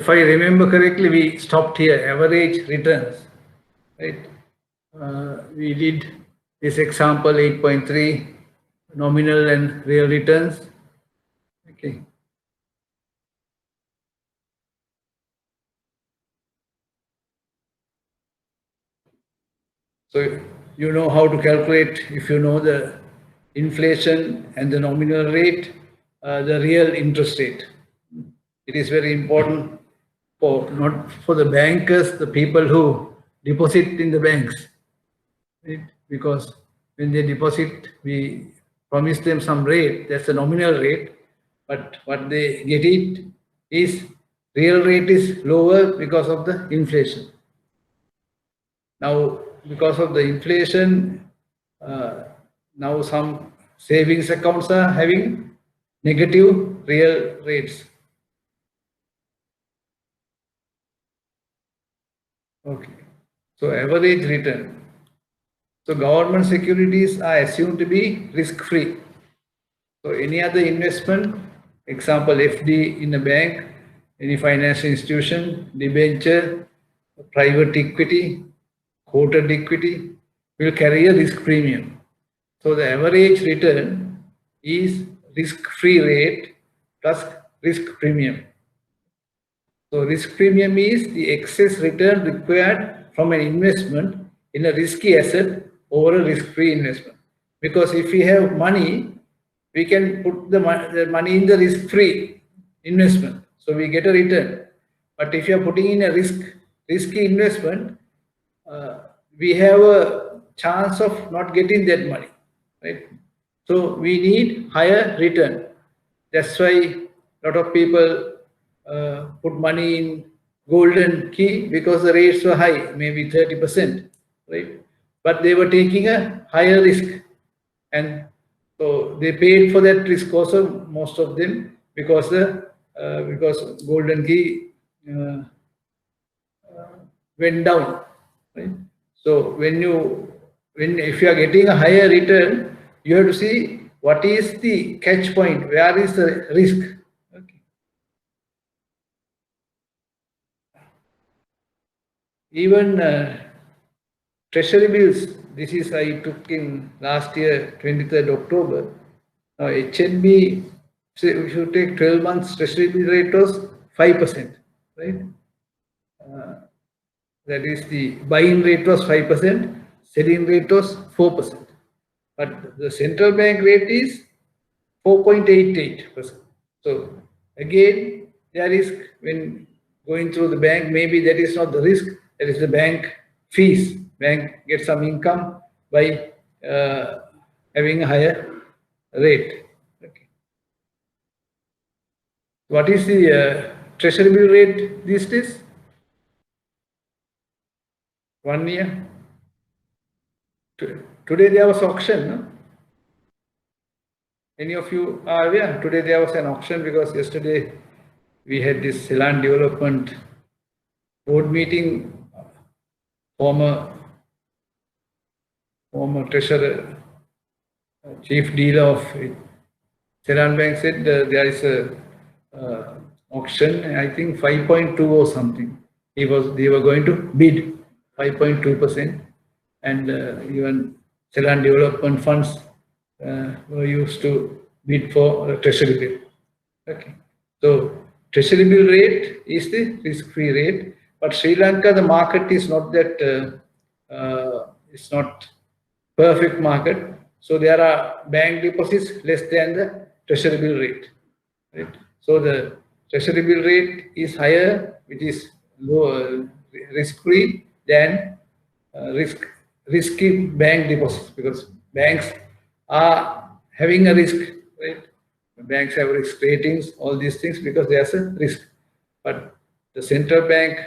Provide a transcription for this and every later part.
if I remember correctly, we stopped here, average returns, right? We did this example 8.3, nominal and real returns. Okay. So you know how to calculate if you know the inflation and the nominal rate, the real interest rate. It is very important for not for the bankers, the people who deposit in the banks, right? Because when they deposit, we promise them some rate, that's a nominal rate, but what they get it is real rate is lower because of the inflation. Now, because of the inflation, now some savings accounts are having negative real rates. Okay. So average return. So government securities are assumed to be risk-free. So any other investment, example FD in a bank, any financial institution, debenture, private equity, quoted equity will carry a risk premium. So the average return is risk-free rate plus risk premium. So risk premium is the excess return required from an investment in a risky asset over a risk-free investment. Because if we have money, we can put the money in the risk-free investment. So we get a return. But if you are putting in a risky investment, we have a chance of not getting that money, right? So we need higher return. That's why a lot of people put money in golden key because the rates were high, maybe 30%, right? But they were taking a higher risk, and so they paid for that risk also, most of them, because golden key went down, right? So if you are getting a higher return, you have to see what is the catch point, where is the risk. Okay. Even treasury bills, this is I took in last year, 23rd October. Now HNB, say if you take 12 months, treasury bill rate was 5%, right? That is the buying rate was 5%, selling rate was 4%. But the central bank rate is 4.88%. So again, there is, when going through the bank, maybe that is not the risk, that is the bank fees. Bank gets some income by having a higher rate. Okay. What is the treasury bill rate these days? 1 year. Today there was auction, no? Any of you are aware? Today there was an auction because yesterday we had this Ceylon Development Board meeting. Former treasurer, chief dealer of Ceylon Bank said there is a auction, I think 5.2 or something. They were going to bid 5.2%, and even Ceylon Development Funds were used to bid for a treasury bill. Okay, so treasury bill rate is the risk-free rate, but Sri Lanka, the market is not that it's not perfect market. So there are bank deposits less than the treasury bill rate, right? So the treasury bill rate is higher, which is lower risk-free than risky bank deposits, because banks are having a risk, right? Banks have risk ratings, all these things, because there's a risk. But the central bank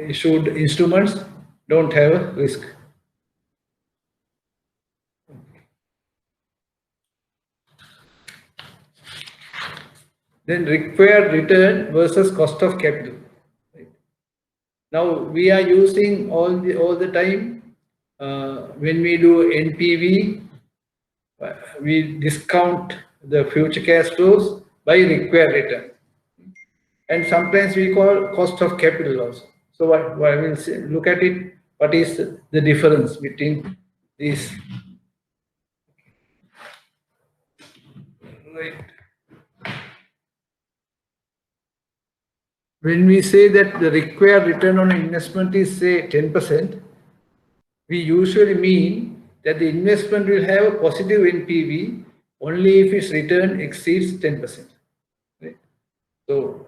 issued instruments don't have a risk. Then required return versus cost of capital. Right? Now we are using all the time when we do NPV, we discount the future cash flows by required return. And sometimes we call cost of capital also. So what we'll say, look at it, what is the difference between these? Right. When we say that the required return on investment is say 10%, we usually mean that the investment will have a positive NPV only if its return exceeds 10%. Right? So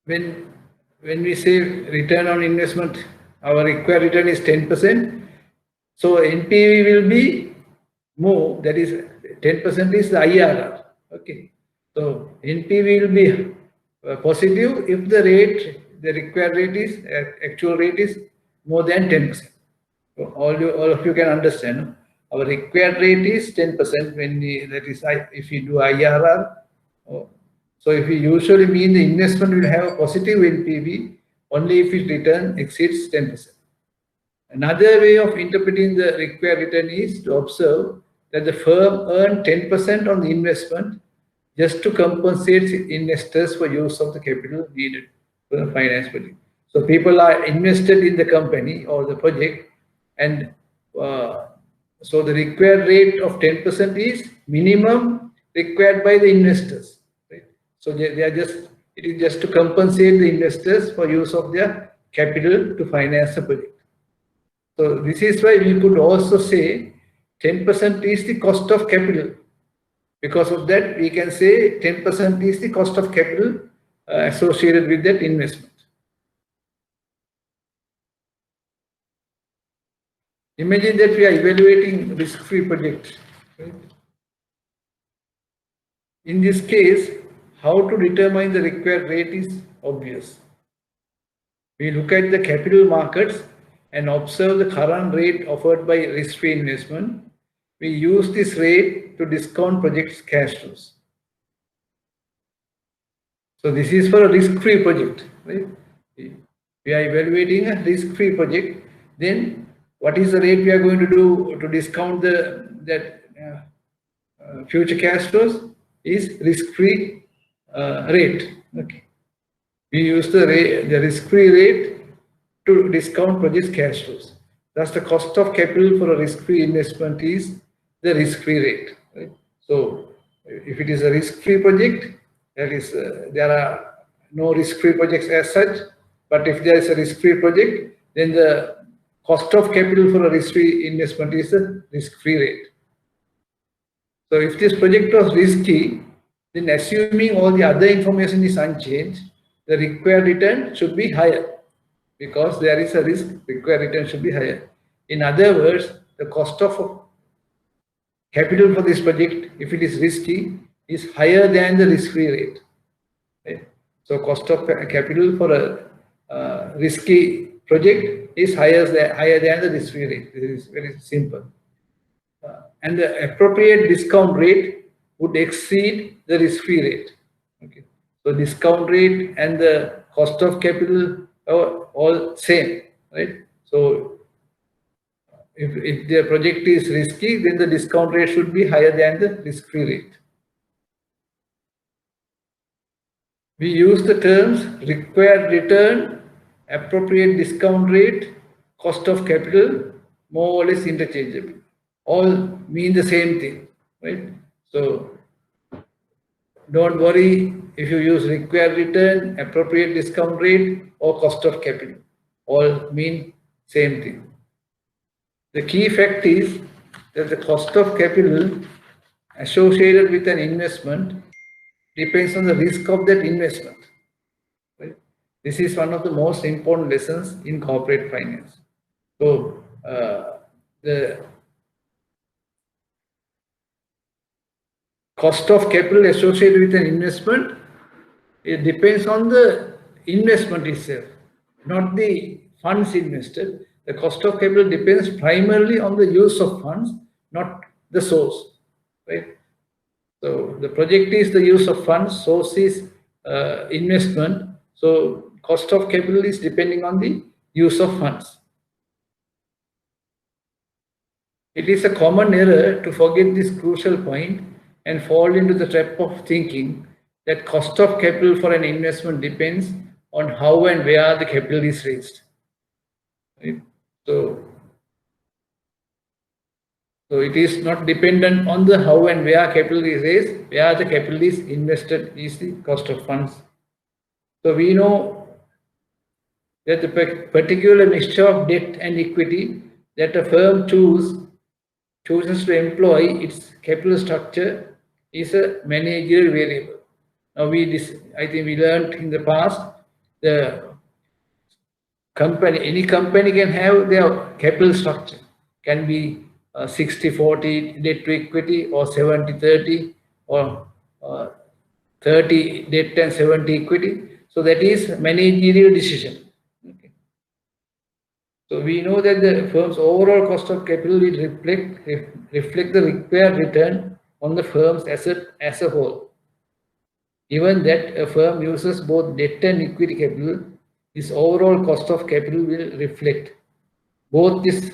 when we say return on investment, our required return is 10%. So NPV will be more, that is 10% is the IRR. Okay. So NPV will be positive if the rate, the required rate is, actual rate is more than 10%. So all of you can understand. Our required rate is 10% when we, that is if we do IRR. So if we usually mean the investment will have a positive NPV only if its return exceeds 10%. Another way of interpreting the required return is to observe that the firm earned 10% on the investment just to compensate investors for use of the capital needed for the finance project. So people are invested in the company or the project, and so the required rate of 10% is minimum required by the investors. Right? So they are just, it is just to compensate the investors for use of their capital to finance the project. So this is why we could also say 10% is the cost of capital. Because of that, we can say 10% is the cost of capital associated with that investment. Imagine that we are evaluating risk-free projects. Right? In this case, how to determine the required rate is obvious. We look at the capital markets and observe the current rate offered by risk-free investment. We use this rate to discount projects' cash flows. So this is for a risk-free project, right? We are evaluating a risk-free project. Then what is the rate we are going to do to discount that future cash flows is risk-free rate. Okay. We use the risk-free rate to discount projects' cash flows. Thus, the cost of capital for a risk-free investment is the risk-free rate. Right? So, if it is a risk-free project, that is, there are no risk-free projects as such. But if there is a risk-free project, then the cost of capital for a risk-free investment is the risk-free rate. So, if this project was risky, then assuming all the other information is unchanged, the required return should be higher. Because there is a risk, required return should be higher. In other words, the cost of capital for this project, if it is risky, is higher than the risk-free rate. Right? So cost of capital for a risky project is higher than the risk-free rate. This is very simple. And the appropriate discount rate would exceed the risk-free rate. Okay. So discount rate and the cost of capital are all same, right? So if the project is risky, then the discount rate should be higher than the risk-free rate. We use the terms required return, appropriate discount rate, cost of capital, more or less interchangeable. All mean the same thing, right? So don't worry if you use required return, appropriate discount rate, or cost of capital. All mean same thing. The key fact is that the cost of capital associated with an investment depends on the risk of that investment. Right? This is one of the most important lessons in corporate finance. So the cost of capital associated with an investment, it depends on the investment itself, not the funds invested. The cost of capital depends primarily on the use of funds, not the source, right? So the project is the use of funds, source is investment. So cost of capital is depending on the use of funds. It is a common error to forget this crucial point and fall into the trap of thinking that cost of capital for an investment depends on how and where the capital is raised. Right? So it is not dependent on the how and where capital is raised, where the capital is invested is the cost of funds. So we know that the particular mixture of debt and equity that a firm chooses to employ its capital structure is a managerial variable. Now I think we learned in the past, any company can have their capital structure, can be 60-40 debt to equity or 70-30 or 30 debt and 70 equity. So that is managerial decision. Okay. So we know that the firm's overall cost of capital will reflect the required return on the firm's asset as a whole. Given that a firm uses both debt and equity capital, this overall cost of capital will reflect both this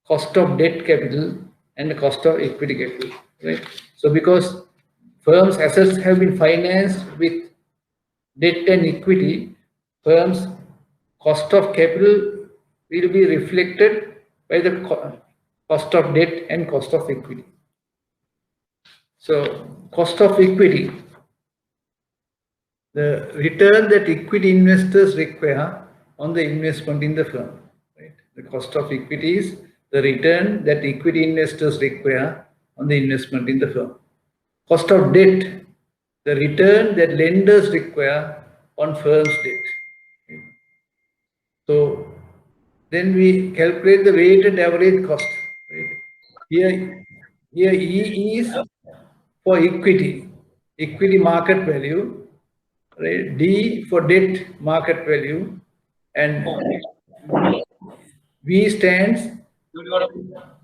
cost of debt capital and the cost of equity capital, right? So because firms' assets have been financed with debt and equity, firms' cost of capital will be reflected by the cost of debt and cost of equity. So cost of equity, the return that equity investors require on the investment in the firm. Right? The cost of equity is the return that equity investors require on the investment in the firm. Cost of debt, the return that lenders require on firm's debt. Right? So then we calculate the weighted average cost. Right? Here E is for equity market value. Right? D for debt market value, and V stands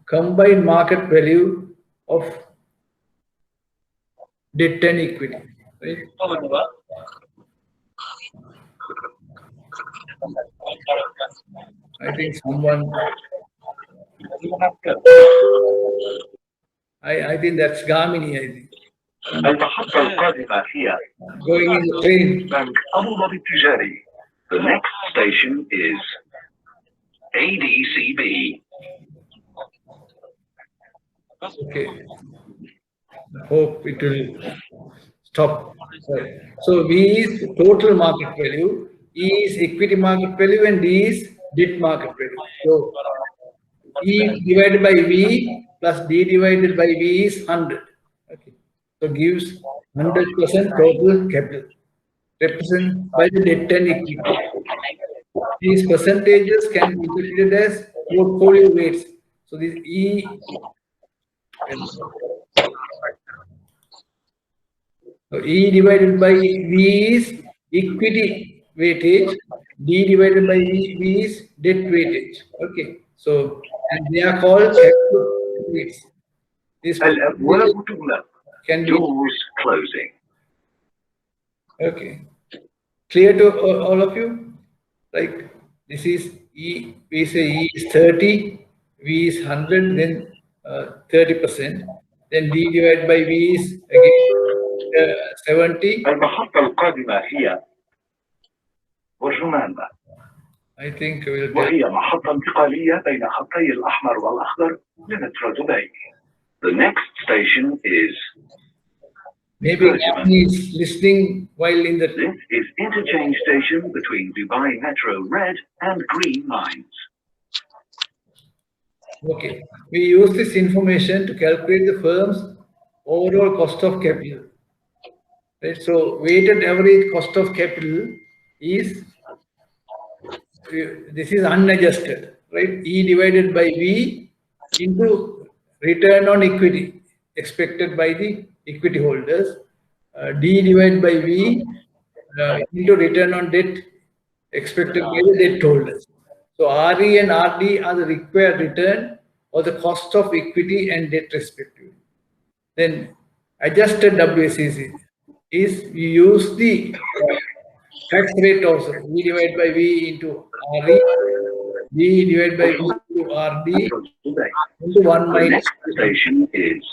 combined market value of debt and equity. Right? I think someone. I think that's Gamini. I think. المحطة القادمة هي Going in the train. بنك أبو ظبي التجاري. The next station is ADCB. Okay. I hope it will stop. So V is total market value, E is equity market value, and D is debt market value. So E divided by V plus D divided by V is 100. Okay. So gives 100% total capital represented by the debt and equity. These percentages can be interpreted as portfolio weights. So this E divided by V is equity weightage, D divided by V is debt weightage. Okay, so and they are called capital weights. This can be doors closing. Okay, clear to all of you? Like this is E. We say E is 30, V is 100, then 30%. Then D divided by V is again 70. المحطة القادمة هي برجمان. I think we'll وهي محطة انتقالية بين خطي الأحمر والأخضر لمترو دبي. The next station is maybe is listening while in the. This is interchange station between Dubai Metro red and green lines. Okay, we use this information to calculate the firm's overall cost of capital. Right, so weighted average cost of capital is, this is unadjusted, right? E divided by V into return on equity expected by the equity holders, D divided by V into return on debt expected by the debt holders. So RE and RD are the required return or the cost of equity and debt respectively. Then adjusted WACC is we use the tax rate also. V divided by V into RE, D divided by V into RD into 1 The minus. next station is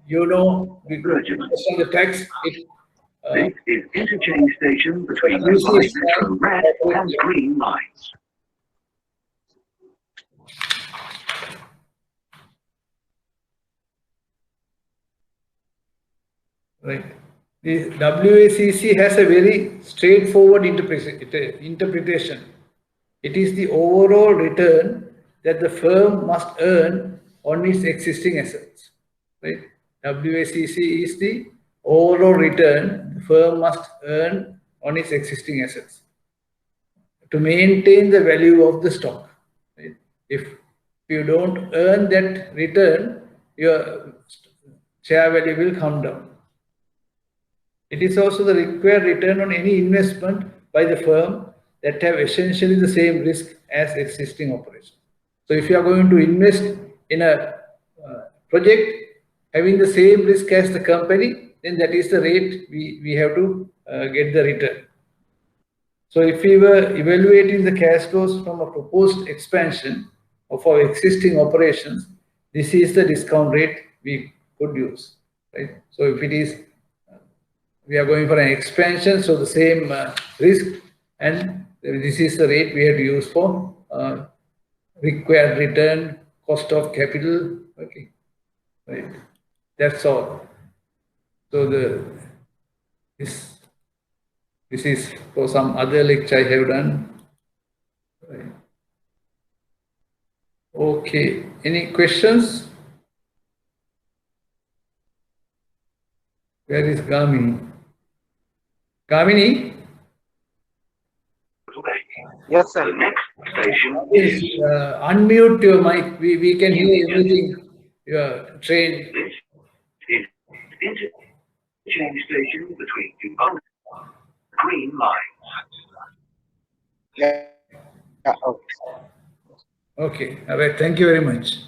you know, Virgin. based on the text, This is interchange station between this Dubai is Metro red and green lines. right. The WACC has a very straightforward interpretation. It is the overall return that the firm must earn on its existing assets. Right? WACC is the overall return the firm must earn on its existing assets to maintain the value of the stock. Right? If you don't earn that return, your share value will come down. It is also the required return on any investment by the firm that have essentially the same risk as existing operations. So if you are going to invest in a project having the same risk as the company, then that is the rate we have to get the return. So if we were evaluating the cash flows from a proposed expansion of our existing operations, this is the discount rate we could use, right? So if it is, we are going for an expansion, so the same risk, and this is the rate we have to use for required return, cost of capital, okay, right? That's all. So this is for some other lecture I have done. Right. Okay, any questions? Where is Gamini? Gamini? Yes, sir. The next station Please is unmute your mic. We can hear everything. You are trained. this is interchange station between Dubai green lines. Yeah. Okay. Okay, all right, thank you very much.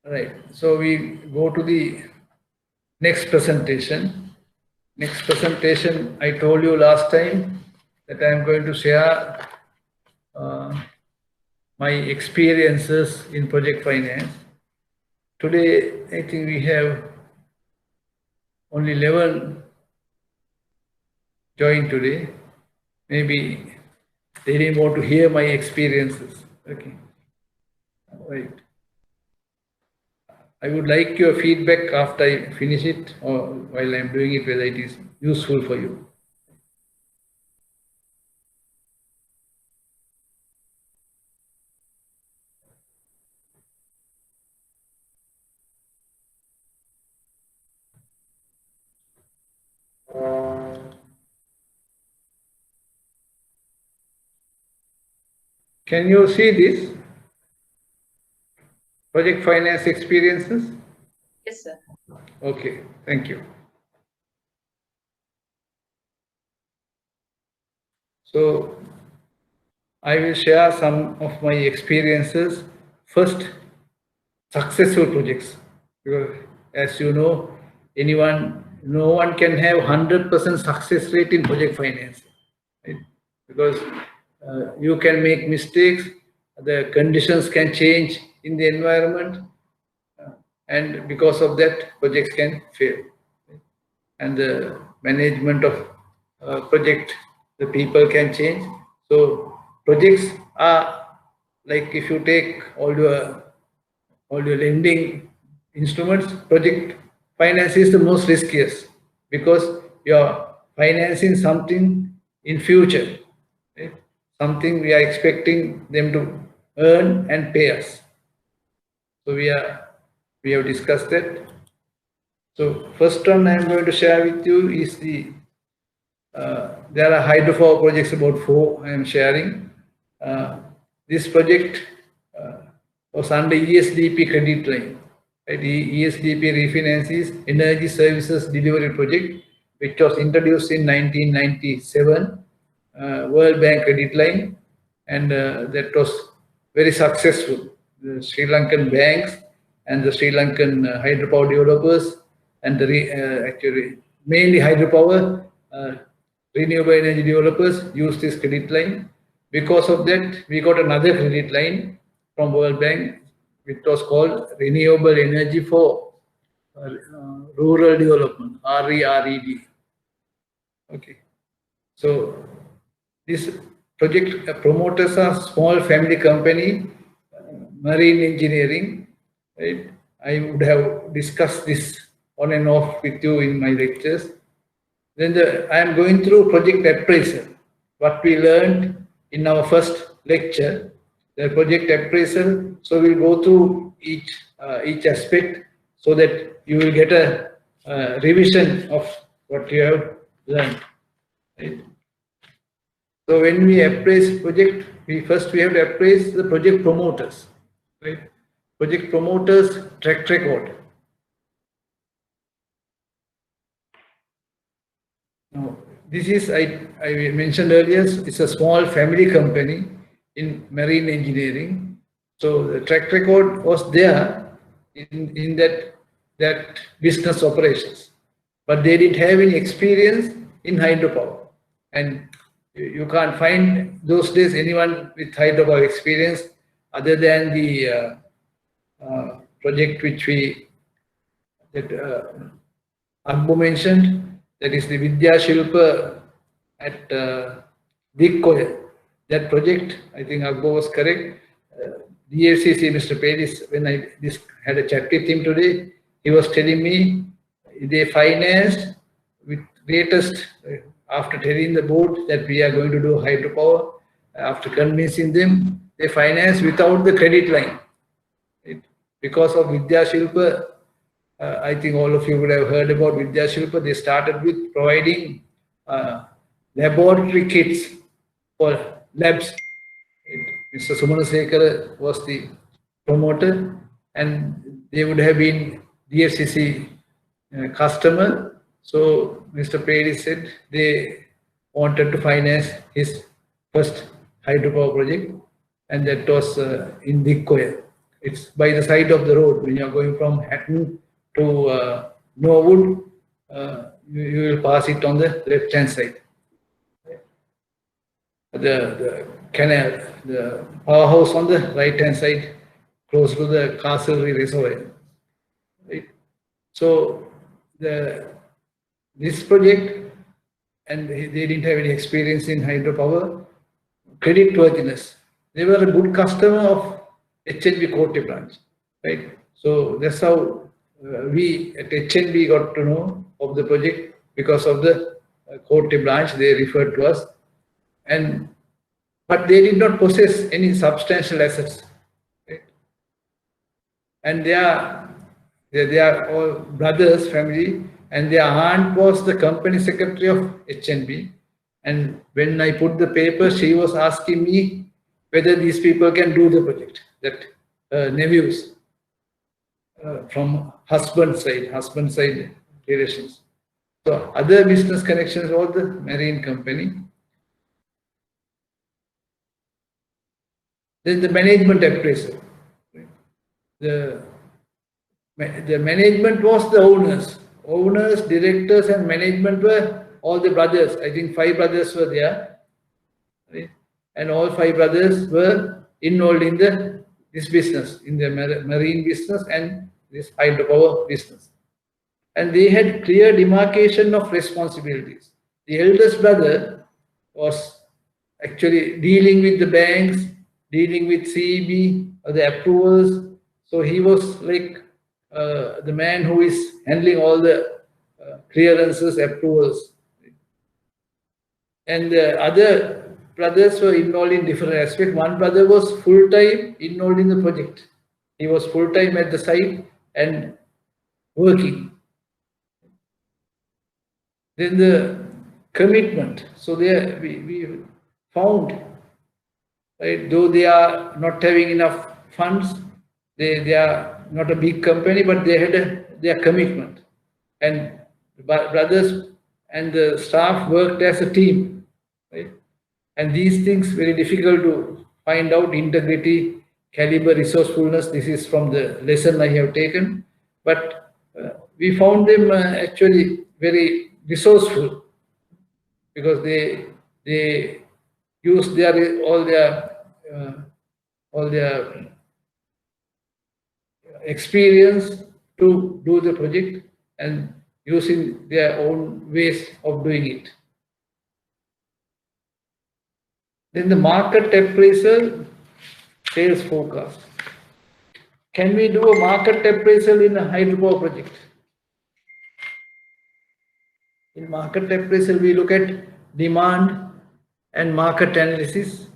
All right, so we go to the next presentation. Next presentation, I told you last time that I am going to share my experiences in project finance. Today, I think we have only 11 joined today. Maybe they didn't want to hear my experiences. Okay. Right. I would like your feedback after I finish it or while I'm doing it, whether it is useful for you. Can you see this? Project finance experiences? Yes, sir. Okay, thank you. So I will share some of my experiences. First, successful projects. Because as you know, no one can have 100% success rate in project finance. Right? Because you can make mistakes, the conditions can change in the environment, and because of that, projects can fail. And the management of project, the people can change. So projects are like, if you take all your lending instruments, project finance is the most riskiest because you're financing something in future, right? Something we are expecting them to earn and pay us. So we have discussed that. So first one I am going to share with you is there are hydropower projects, about 4 I am sharing. This project was under ESDP credit line. Right? ESDP refinances Energy Services Delivery Project, which was introduced in 1997, World Bank credit line, and that was very successful. The Sri Lankan banks and the Sri Lankan hydropower developers and actually mainly hydropower renewable energy developers use this credit line. Because of that, we got another credit line from World Bank, which was called Renewable Energy for Rural Development, RERED. Okay. So this project promoters are small family company, Marine Engineering. Right? I would have discussed this on and off with you in my lectures. Then I am going through project appraisal. What we learned in our first lecture, the project appraisal. So we'll go through each aspect so that you will get a revision of what you have learned. Right? So when we appraise project, we have to appraise the project promoters. Right? Project promoters track record. Now, this is, I mentioned earlier, it's a small family company in marine engineering. So the track record was there in that business operations, but they didn't have any experience in hydropower. And you can't find those days anyone with hydropower experience other than the project which Akbo mentioned, that is the Vidya Shilpa at Dikkoya. That project, I think Akbo was correct. DFCC, Mr. Pedis, when I had a chat with him today, he was telling me they financed with greatest, after telling the board that we are going to do hydropower, after convincing them, they financed without the credit line. Because of Vidya Shilpa, I think all of you would have heard about Vidya Shilpa. They started with providing laboratory kits for labs. Mr. Sumanasekara was the promoter, and they would have been DFCC customer. So Mr. Pedis said they wanted to finance his first hydropower project, and that was in Dikkoya. It's by the side of the road. When you're going from Hatton to Norwood, you will pass it on the left-hand side. The canal, the powerhouse on the right-hand side, close to the Castlereagh Reservoir. Right? So this project, and they didn't have any experience in hydropower, creditworthiness. They were a good customer of HNB Kotte branch, right? So that's how we at HNB got to know of the project because of the Kotte branch. They referred to us, but they did not possess any substantial assets, right? And they are all brothers, family, and their aunt was the company secretary of HNB. And when I put the paper, she was asking me whether these people can do the project, that nephews from husband side relations. So other business connections, all the marine company. Then the management appraisal. The management was the owners. Owners, directors, and management were all the brothers. I think 5 brothers were there. Right? And all 5 brothers were involved in this business, in the marine business and this hydropower business. And they had clear demarcation of responsibilities. The eldest brother was actually dealing with the banks, dealing with CEB, the approvals. So he was like the man who is handling all the clearances, approvals. And the other brothers were involved in different aspects. One brother was full-time involved in the project. He was full-time at the site and working. Then the commitment. So there we found, right, though they are not having enough funds, they are not a big company, but they had their commitment. And brothers and the staff worked as a team, right? And these things very difficult to find out: integrity, caliber, resourcefulness. This is from the lesson I have taken. But we found them actually very resourceful, because they use all their experience to do the project and using their own ways of doing it. Then the market appraisal, sales forecast. Can we do a market appraisal in a hydropower project? In market appraisal, we look at demand and market analysis,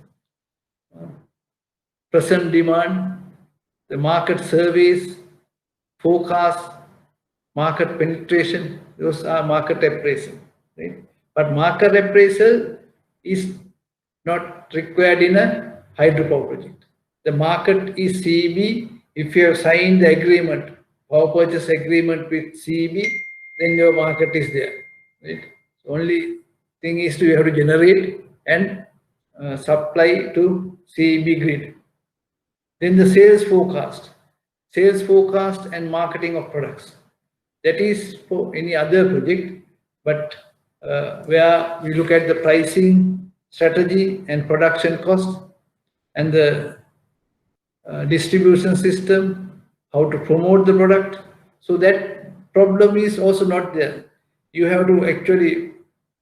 present demand, the market surveys, forecast, market penetration. Those are market appraisal, right? But market appraisal is not required in a hydropower project. The market is CEB. If you have signed the agreement, power purchase agreement with CEB, then your market is there, right? The only thing is you have to generate and supply to CEB grid. Then the sales forecast and marketing of products. That is for any other project, but where we look at the pricing strategy and production cost and the distribution system, how to promote the product. So that problem is also not there. You have to actually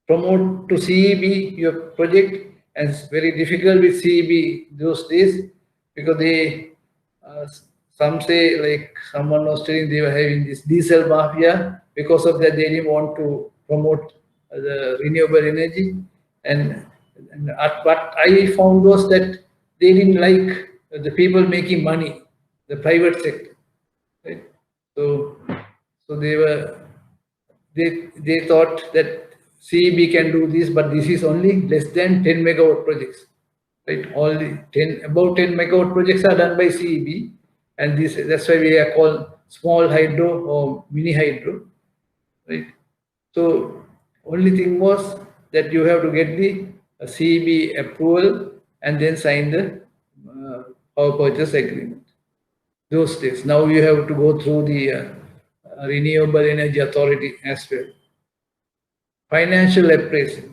promote to CEB your project, and it's very difficult with CEB those days because they, some say, like someone was telling they were having this diesel mafia. Because of that, they didn't want to promote the renewable energy. And what I found was that they didn't like the people making money, the private sector, right? So they thought that CEB can do this, but this is only less than 10 megawatt projects, right? Only about 10 megawatt projects are done by CEB, and that's why we are called small hydro or mini hydro, right? So only thing was that you have to get the CEB approval and then sign the power purchase agreement. Those days. Now you have to go through the Renewable Energy Authority as well. Financial appraisal.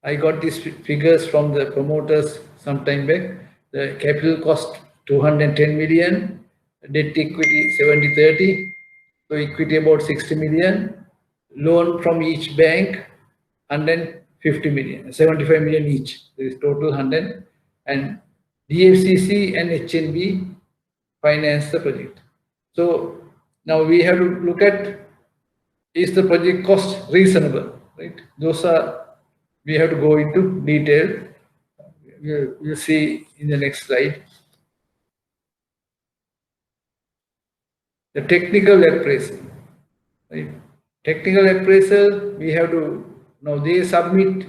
I got these figures from the promoters some time back. The capital cost 210 million, debt equity 70-30, so equity about 60 million, loan from each bank 150 million, 75 million each. There is total 100, and DFCC and HNB finance the project. So now we have to look at, is the project cost reasonable, right? Those are, we have to go into detail. We'll see in the next slide. The technical appraisal, right? Technical appraisal, we have to, now they submit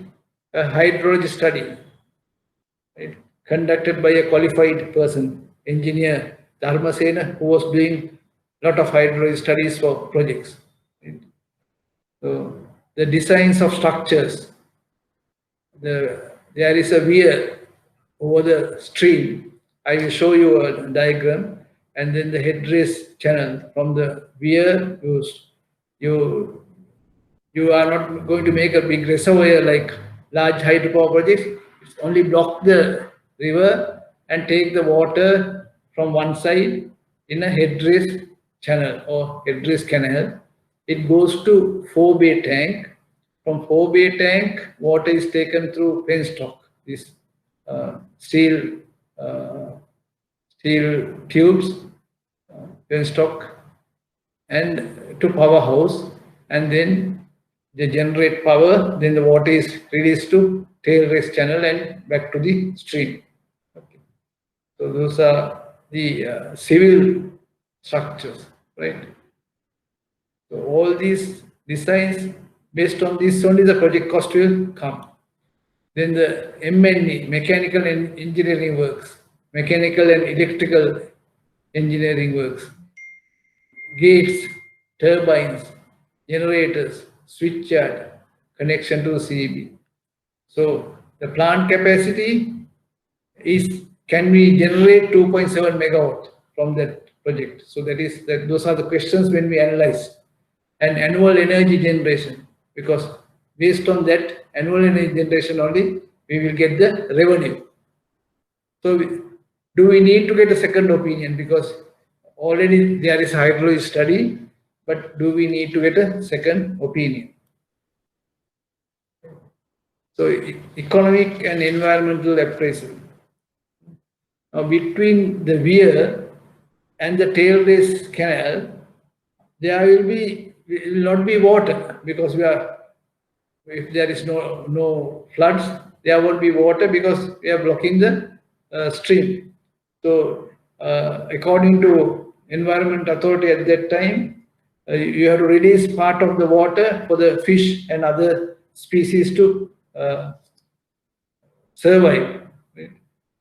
a hydrology study, right, conducted by a qualified person, engineer Dharmasena, who was doing a lot of hydrology studies for projects, right? So the designs of structures, there is a weir over the stream. I will show you a diagram, and then the headrace channel from the weir, you are not going to make a big reservoir like large hydropower projects. It's only block the river and take the water from one side in a headrace channel or headrace canal. It goes to 4-bay tank. From 4-bay tank, water is taken through penstock, this steel tubes, penstock, and to powerhouse, and then they generate power. Then the water is released to tail race channel and back to the stream. Okay. So those are the civil structures, right? So all these designs, based on this only the project cost will come. Then the M&E, mechanical and engineering works, mechanical and electrical engineering works, gates, turbines, generators, switchyard, connection to CEB. So the plant capacity is, can we generate 2.7 megawatt from that project? So those are the questions when we analyze. And annual energy generation, because based on that annual energy generation only, we will get the revenue. So do we need to get a second opinion? Because already there is a hydrology study, but do we need to get a second opinion? So economic and environmental appraisal. Now between the weir and the tailways canal, there will not be water, because if there is no floods, there won't be water because we are blocking the stream. So according to Environment Authority at that time, you have to release part of the water for the fish and other species to survive. Right?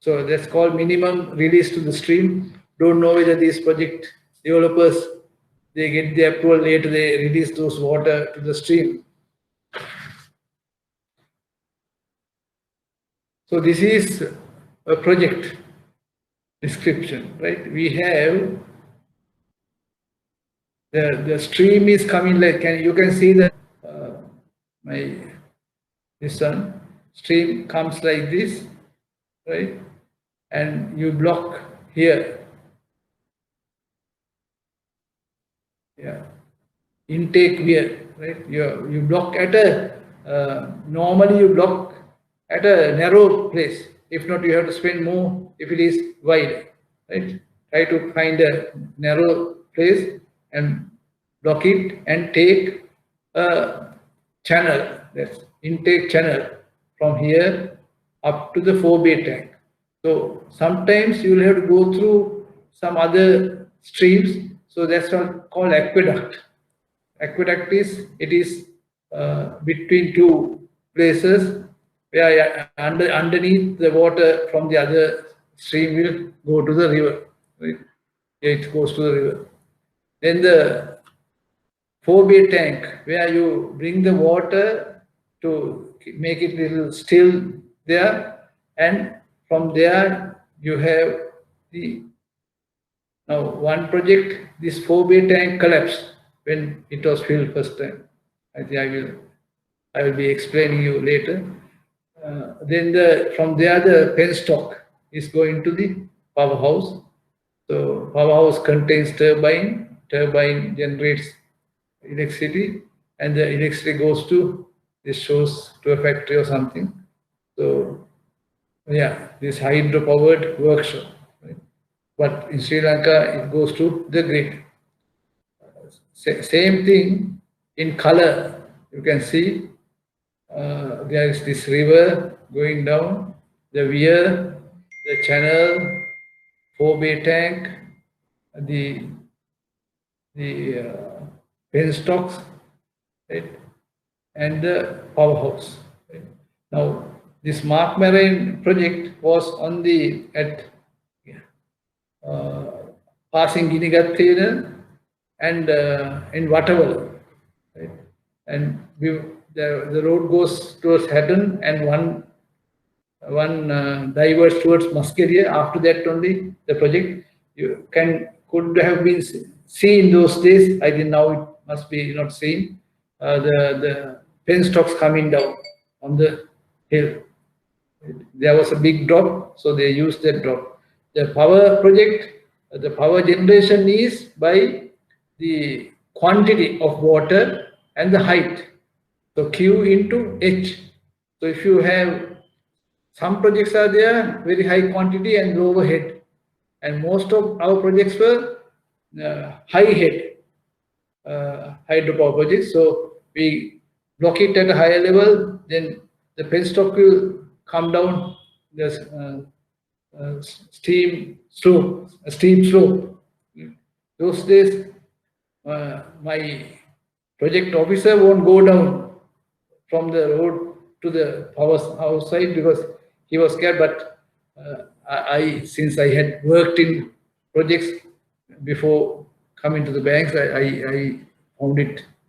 So that's called minimum release to the stream. Don't know whether these project developers, they get the approval later, they release those water to the stream. So this is a project description, right? We have the stream is coming like, you can see that this one stream comes like this, right? And you block here. Yeah, intake weir, right? You block at a normally you block at a narrow place. If not, you have to spend more if it is wide, right? Try to find a narrow place and block it and take a channel, that's intake channel from here up to the 4-bay tank. So sometimes you will have to go through some other streams. So that's what called aqueduct. Aqueduct is between two places where underneath the water from the other stream will go to the river. Right? It goes to the river. Then the 4-bay tank, where you bring the water to make it little still there, and from there you have the now one project, this 4-bay tank collapsed when it was filled first time. I think I will be explaining you later. Then from there the penstock is going to the powerhouse. So powerhouse contains turbine. Turbine generates electricity, and the electricity goes to, this shows, to a factory or something. So yeah, this hydro-powered workshop. Right? But in Sri Lanka, it goes to the grid. Same thing in color. You can see there is this river going down, the weir, the channel, 4-bay tank, the penstocks, right, and the powerhouse. Right? Now, this Mark Marine project was on at passing Ginigathena and in Wattawala, right? And the road goes towards Hatton, and one diverts towards Muskeria. After that only the project could have been seen those days. I think now it must be not seen. The penstocks coming down on the hill. There was a big drop, so they used that drop. The power project, the power generation is by the quantity of water and the height. So Q into H. So if you have some projects are there, very high quantity and low head. And most of our projects were high head hydropower projects. So we block it at a higher level, then the penstock will come down the steep slope. Those days, my project officer won't go down from the road to the powerhouse side because he was scared. But since I had worked in projects before coming to the banks, I found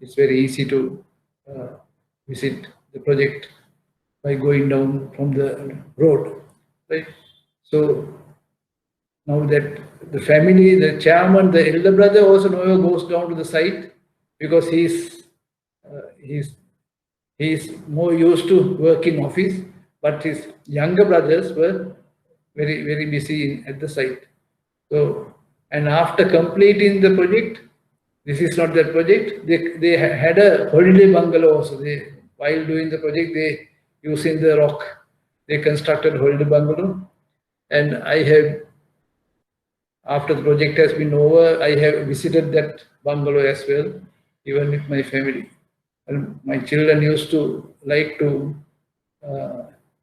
it's very easy to visit the project by going down from the road, right? So now that the family, the chairman, the elder brother also never goes down to the site because he's more used to work in office, but his younger brothers were very busy at the site. So, and after completing the project, this is not that project, they had a holiday bungalow also. While doing the project, they using the rock, they constructed holiday bungalow. And I have, after the project has been over, I have visited that bungalow as well, even with my family. And my children used to like to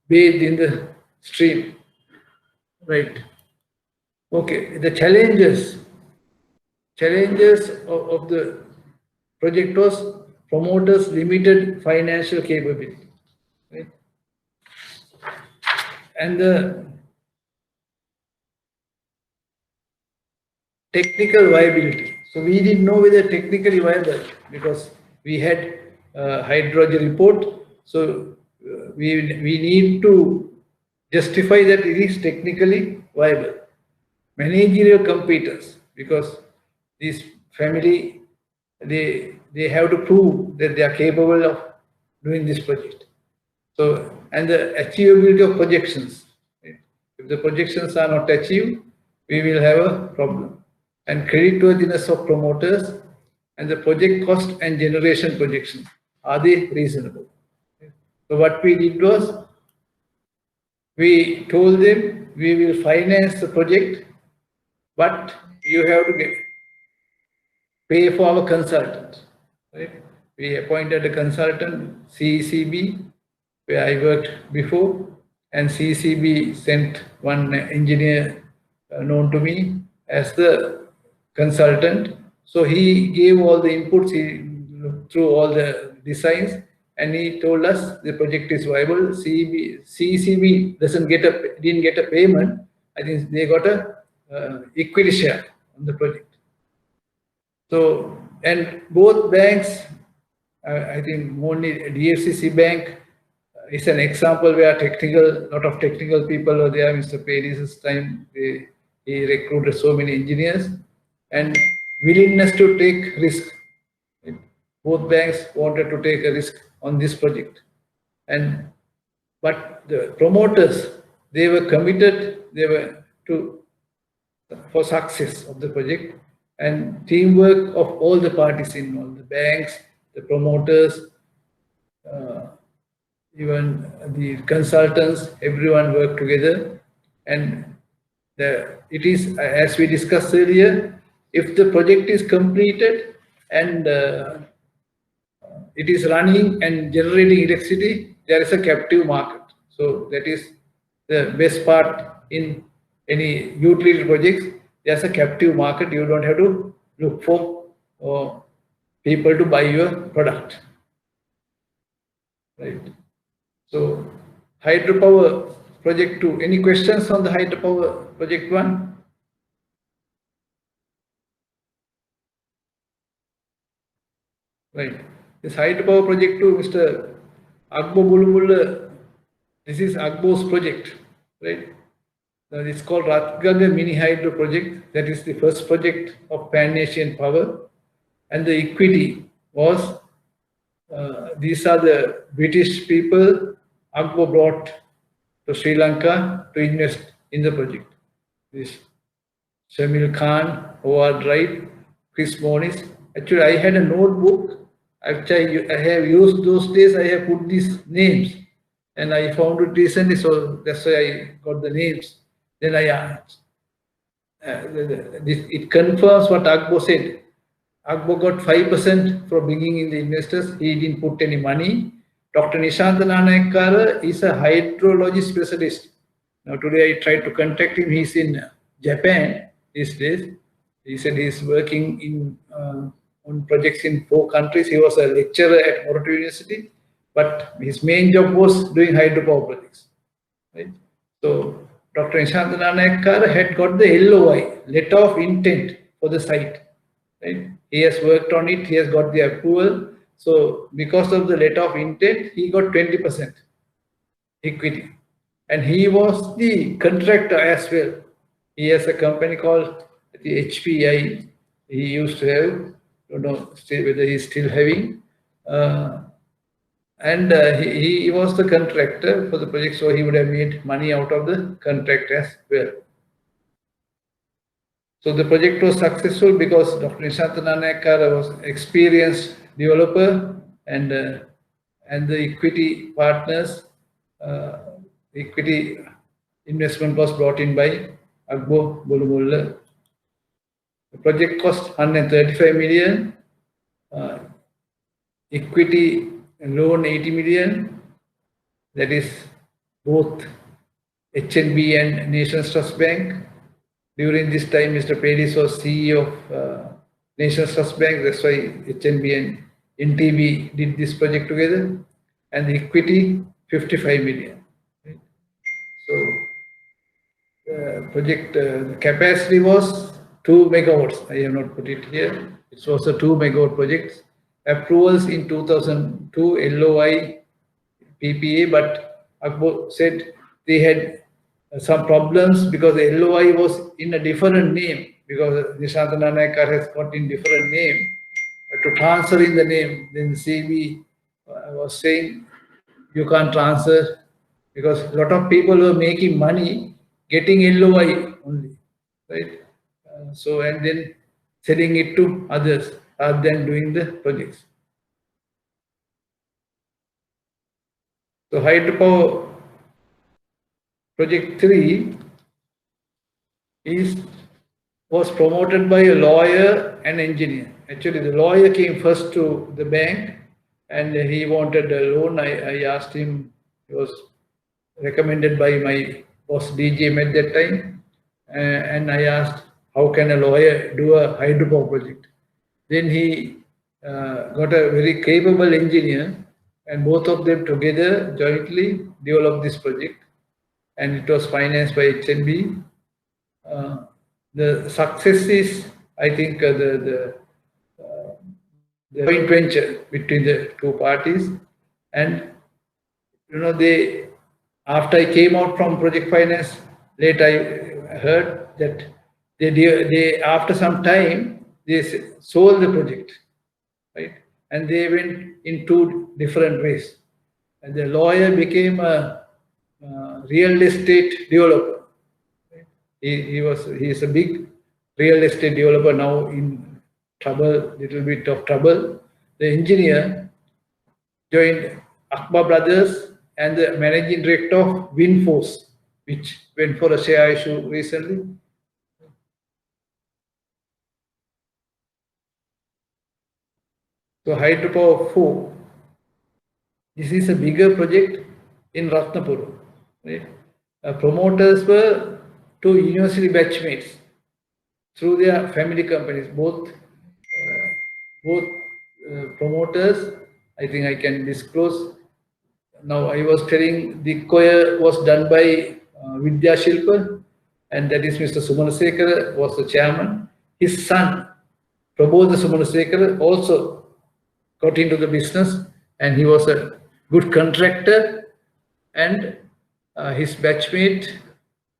bathe in the stream. Right. Okay. The challenges of the project was promoters' limited financial capability. Right? And the technical viability. So we didn't know whether technically viable because we had hydrology report. So we need to justify that it is technically viable. Managerial competence, because this family, they have to prove that they are capable of doing this project. So, and the achievability of projections. Right? If the projections are not achieved, we will have a problem. And creditworthiness of promoters and the project cost and generation projections. Are they reasonable? So what we did was, we told them we will finance the project, but you have to pay for our consultant. Right? We appointed a consultant, CECB, where I worked before, and CECB sent one engineer known to me as the consultant. So he gave all the inputs, he looked through all the designs, and he told us the project is viable. CECB didn't get a payment. I think they got a equity share on the project. So, and both banks, I think only DFCC Bank is an example where lot of technical people were there. Mr. Paris's time, he recruited so many engineers, and willingness to take risk. Both banks wanted to take a risk on this project. But the promoters, they were committed, for success of the project, and teamwork of all the parties involved, the banks, the promoters, even the consultants, everyone worked together. And it is, as we discussed earlier, if the project is completed and it is running and generating electricity, there is a captive market. So that is the best part in any utility projects. There's a captive market. You don't have to look for people to buy your product. Right. So hydropower project 2. Any questions on the hydropower project 1? Right. This hydropower project 2, Mr. Agbo Bulumulla, this is Agbo's project, right? It's called Ratgaga Mini Hydro Project. That is the first project of Pan Asian Power. And the equity was, these are the British people Agbo brought to Sri Lanka to invest in the project. This Shamil Khan, Howard Wright, Chris Moniz. Actually, I had a notebook. Actually, I have used those days, I have put these names. And I found it recently, so that's why I got the names. Then I asked. It confirms what Agbo said. Agbo got 5% for bringing in the investors. He didn't put any money. Dr. Nishantha Nanayakkara is a hydrology specialist. Now today I tried to contact him. He's in Japan these days. He said he's working on projects in 4 countries. He was a lecturer at Moroto University, but his main job was doing hydropower projects. Right? So Dr. Nishantha Nanayakkara had got the LOI, letter of intent for the site. Right? He has worked on it, he has got the approval. So because of the letter of intent, he got 20% equity. And he was the contractor as well. He has a company called the HPI. He used to have, I don't know whether he's still having. And he was the contractor for the project, so he would have made money out of the contract as well. So the project was successful because Dr. Nishant Nanayakar was experienced developer, and the equity partners, equity investment was brought in by Agbo Bolumulla. The project cost 135 million, equity loan 80 million, that is both HNB and Nations Trust Bank. During this time, Mr. Pedis was CEO of Nations Trust Bank. That's why HNB and NTB did this project together. And the equity, 55 million. Right? So, project the capacity was 2 megawatts. I have not put it here. It was a 2 megawatt project. Approvals in 2002, LOI, PPA, but Akbo said they had some problems because the LOI was in a different name, because Nishant Nanayakar has got in different name. To transfer in the name, then CB was saying you can't transfer because a lot of people were making money getting LOI only, right? So and then selling it to others rather than doing the projects. So hydropower project 3 was promoted by a lawyer and engineer. Actually, the lawyer came first to the bank and he wanted a loan. I asked him, he was recommended by my boss DGM at that time, and I asked, how can a lawyer do a hydropower project? Then he got a very capable engineer, and both of them together jointly developed this project, and it was financed by HNB. The success is, I think, the joint venture between the two parties, and they, after I came out from project finance, later I heard that they after some time they sold the project, right? And they went in two different ways. And the lawyer became a real estate developer. He is a big real estate developer now, in trouble, little bit of trouble. The engineer joined Akbar Brothers and the managing director of Windforce, which went for a share issue recently. So Hydropower 4, this is a bigger project in Ratnapur. Right? Promoters were two university batchmates through their family companies. Both promoters, I think I can disclose. Now I was telling the choir was done by Vidya Shilpa, and that is Mr. Sumanasekara was the chairman. His son, Prabodha Sumanasekara, also got into the business, and he was a good contractor, and his batchmate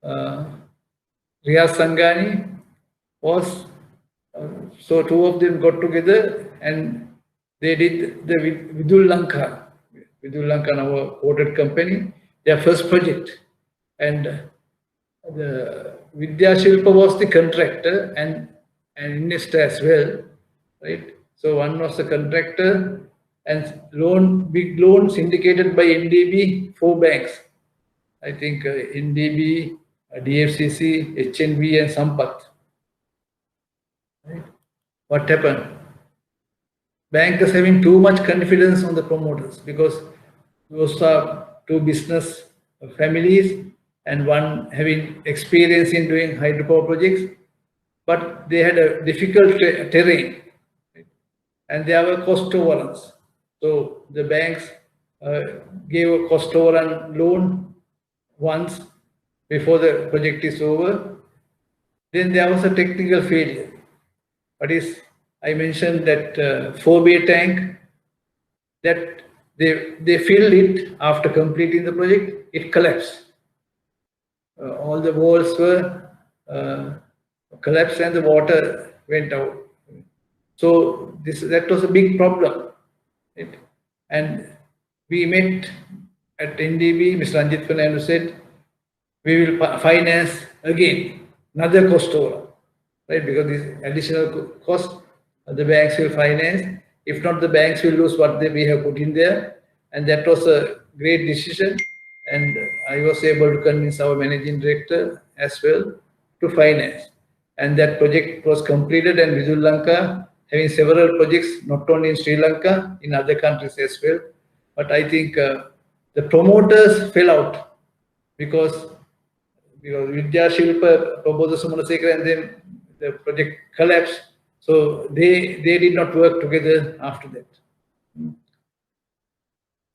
Riyaz Sangani was, so two of them got together and they did the Vidul Lanka, our quoted company, their first project. And the Vidya Shilpa was the contractor and investor as well, right? So one was the contractor, and big loan syndicated by NDB, 4 banks. I think NDB, DFCC, HNB, and Sampath. Right? What happened? Bankers having too much confidence on the promoters, because those are two business families and one having experience in doing hydropower projects, but they had a difficult terrain, right? And there were cost overruns. So the banks gave a cost overrun loan once before the project is over. Then there was a technical failure. But I mentioned that 4 bay tank, that they filled it after completing the project, it collapsed. All the walls were collapsed and the water went out. So that was a big problem. Right? And we met at NDB, Mr. Ranjit Fernando said, we will finance again another cost overrun, right? Because this additional cost, the banks will finance. If not, the banks will lose what we have put in there. And that was a great decision. And I was able to convince our managing director as well to finance. And that project was completed, and Vijay Lanka having several projects, not only in Sri Lanka, in other countries as well. But I think the promoters fell out because Vidya Shilpa, Prabodha Sumanasekara, and then the project collapsed. So they did not work together after that.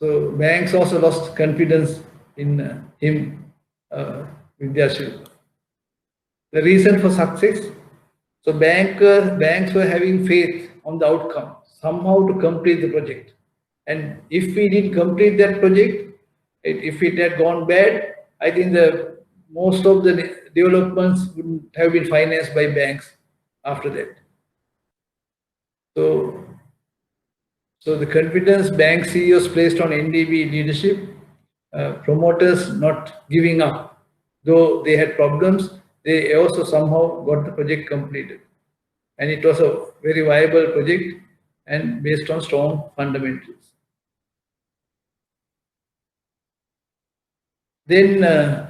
So banks also lost confidence in him, Vidya Shilpa. The reason for success, so banks were having faith on the outcome, somehow to complete the project. And if we didn't complete that project, if it had gone bad, I think most of the developments wouldn't have been financed by banks after that. So the confidence bank CEOs placed on NDB leadership, promoters not giving up, though they had problems, they also somehow got the project completed. And it was a very viable project and based on strong fundamentals. Then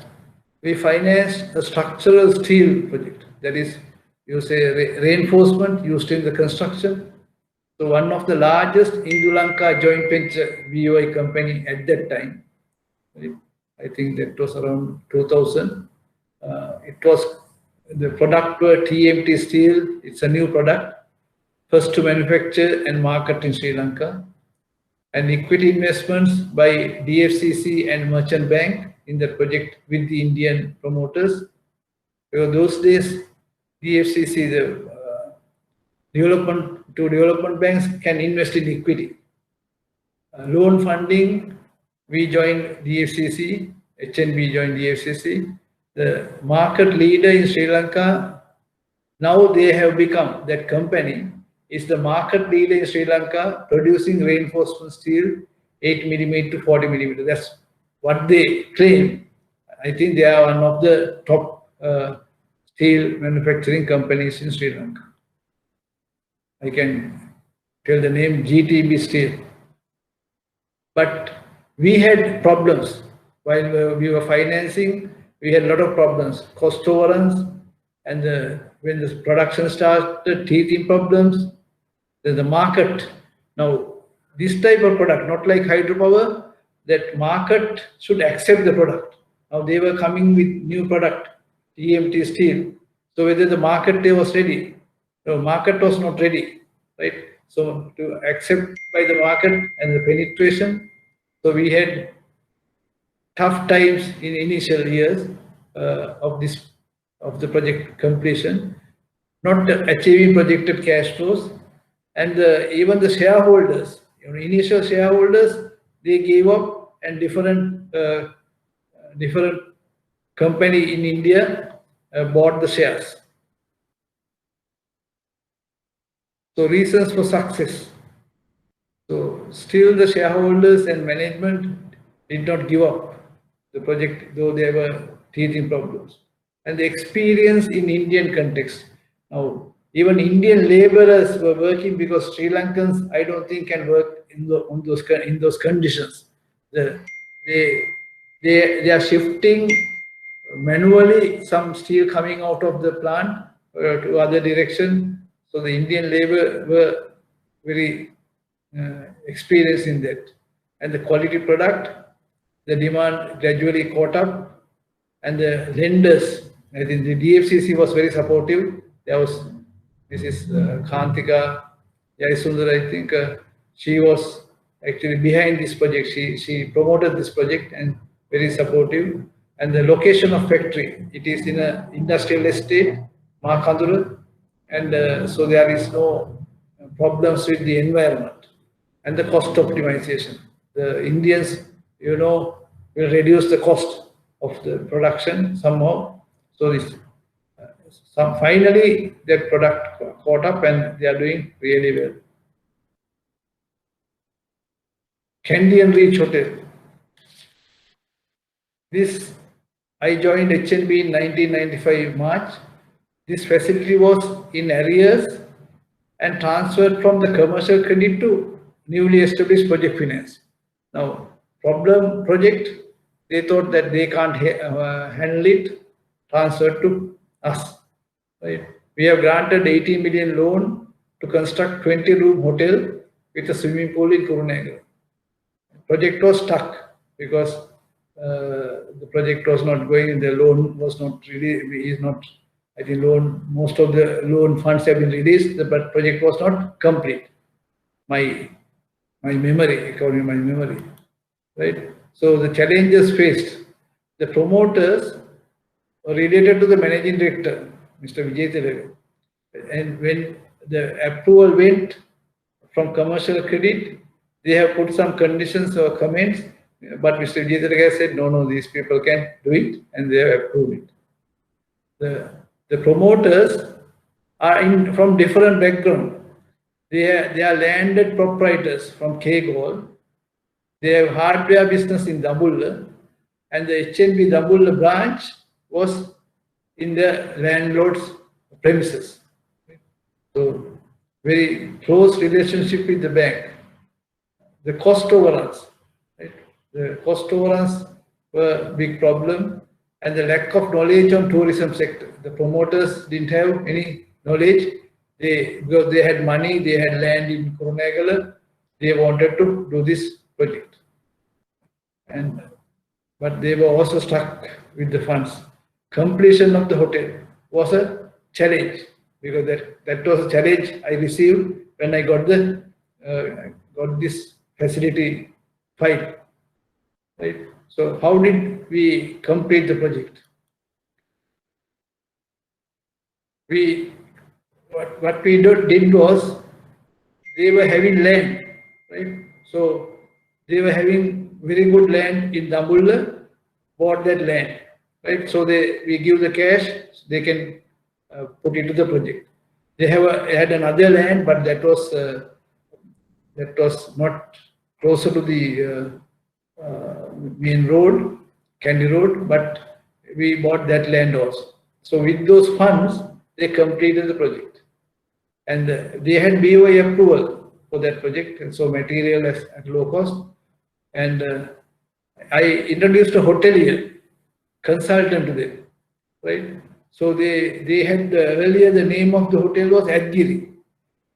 we financed a structural steel project, that is, you say reinforcement used in the construction. So one of the largest Lanka joint venture VOI company at that time, I think that was around 2000. It was the product were TMT steel. It's a new product, first to manufacture and market in Sri Lanka. And equity investments by DFCC and Merchant Bank in the project with the Indian promoters. Because those days, DFCC, the development banks can invest in equity. Loan funding, we joined DFCC, HNB joined DFCC. The market leader in Sri Lanka, now they have become, that company is the market leader in Sri Lanka producing reinforcement steel 8mm to 40mm. That's what they claim. I think they are one of the top steel manufacturing companies in Sri Lanka. I can tell the name GTB Steel. But we had problems while we were financing. We had a lot of problems, cost overruns, and when the production started, teething problems. Then the market. Now, this type of product, not like hydropower, that market should accept the product. Now they were coming with new product, TMT steel. So whether the market was ready, no, market was not ready, right? So to accept by the market and the penetration, so we had tough times in initial years of the project completion, not achieving projected cash flows, and even the shareholders, initial shareholders, they gave up, and different company in India bought the shares. So reasons for success. So still the shareholders and management did not give up the project, though there were teething problems. And the experience in Indian context. Now, even Indian laborers were working, because Sri Lankans, I don't think, can work in those conditions. They are shifting manually some steel coming out of the plant to other direction. So the Indian labor were very experienced in that. And the quality product, the demand gradually caught up, and the lenders, I think the DFCC was very supportive. This is Kantika Jayasundar, I think she was actually behind this project. She promoted this project and very supportive. And the location of factory, it is in an industrial estate, Makandura, and so there is no problems with the environment and the cost optimization. The Indians, will reduce the cost of the production somehow. So this, finally, that product caught up, and they are doing really well. Candian Reach Hotel. This, I joined HNB in 1995 March. This facility was in arrears and transferred from the commercial credit to newly established project finance. Now, problem project, they thought that they can't handle it, transferred to us. Right? We have granted 18 million loan to construct 20-room hotel with a swimming pool in Kurunegala. Project was stuck because the project was not going, the loan was not really, I think most of the loan funds have been released, but project was not complete. My memory, according to my memory, right? So the challenges faced, the promoters were related to the managing director, Mr. Vijay Thilaka. And when the approval went from commercial credit, they have put some conditions or comments, but Mr. Vijay Thilaka said, no, these people can do it, and they have approved it. The promoters are from different background. They are landed proprietors from K-Gold. They have hardware business in Dambulla, and the HNB Dambulla branch was in the landlord's premises. So, very close relationship with the bank. The cost overruns, right? The cost overruns were a big problem, and the lack of knowledge on tourism sector. The promoters didn't have any knowledge. Because they had money, they had land in Kurunegala, they wanted to do this project. But they were also stuck with the funds. Completion of the hotel was a challenge, because that was a challenge I received when I got this facility file. Right? So how did we complete the project? What we did was, they were having land, right? So they were having very good land in Dambulla, bought that land, right? So we give the cash, they can put into the project. They had another land, but that was not closer to the main road, Candy Road, but we bought that land also. So with those funds, they completed the project. And they had BOI approval for that project, and so material at low cost. And I introduced a hotelier consultant to them, right? So they had earlier the name of the hotel was Adgiri.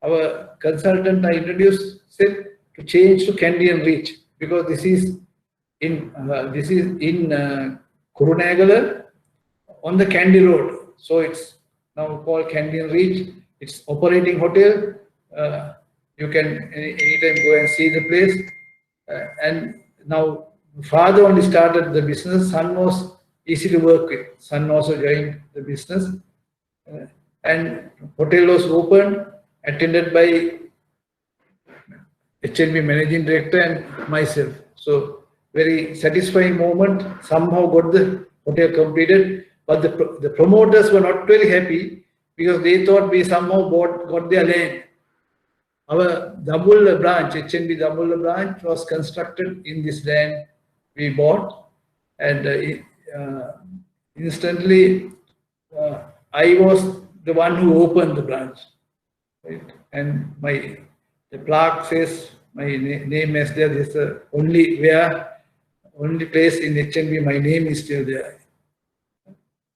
Our consultant I introduced said to change to Candian Reach, because this is in Kurunegala on the Kandy Road. So it's now called Candian Reach. It's operating hotel. You can anytime go and see the place. And now father only started the business. Son was easy to work with. Son also joined the business. And hotel was opened, attended by HNB managing director and myself. So very satisfying moment. Somehow got the hotel completed, but the promoters were not very happy, because they thought we somehow got their land. Our Dambulla branch, HNB Dambulla branch, was constructed in this land we bought, and instantly I was the one who opened the branch, right? And the plaque says my name is there. This is the only place in HNB my name is still there.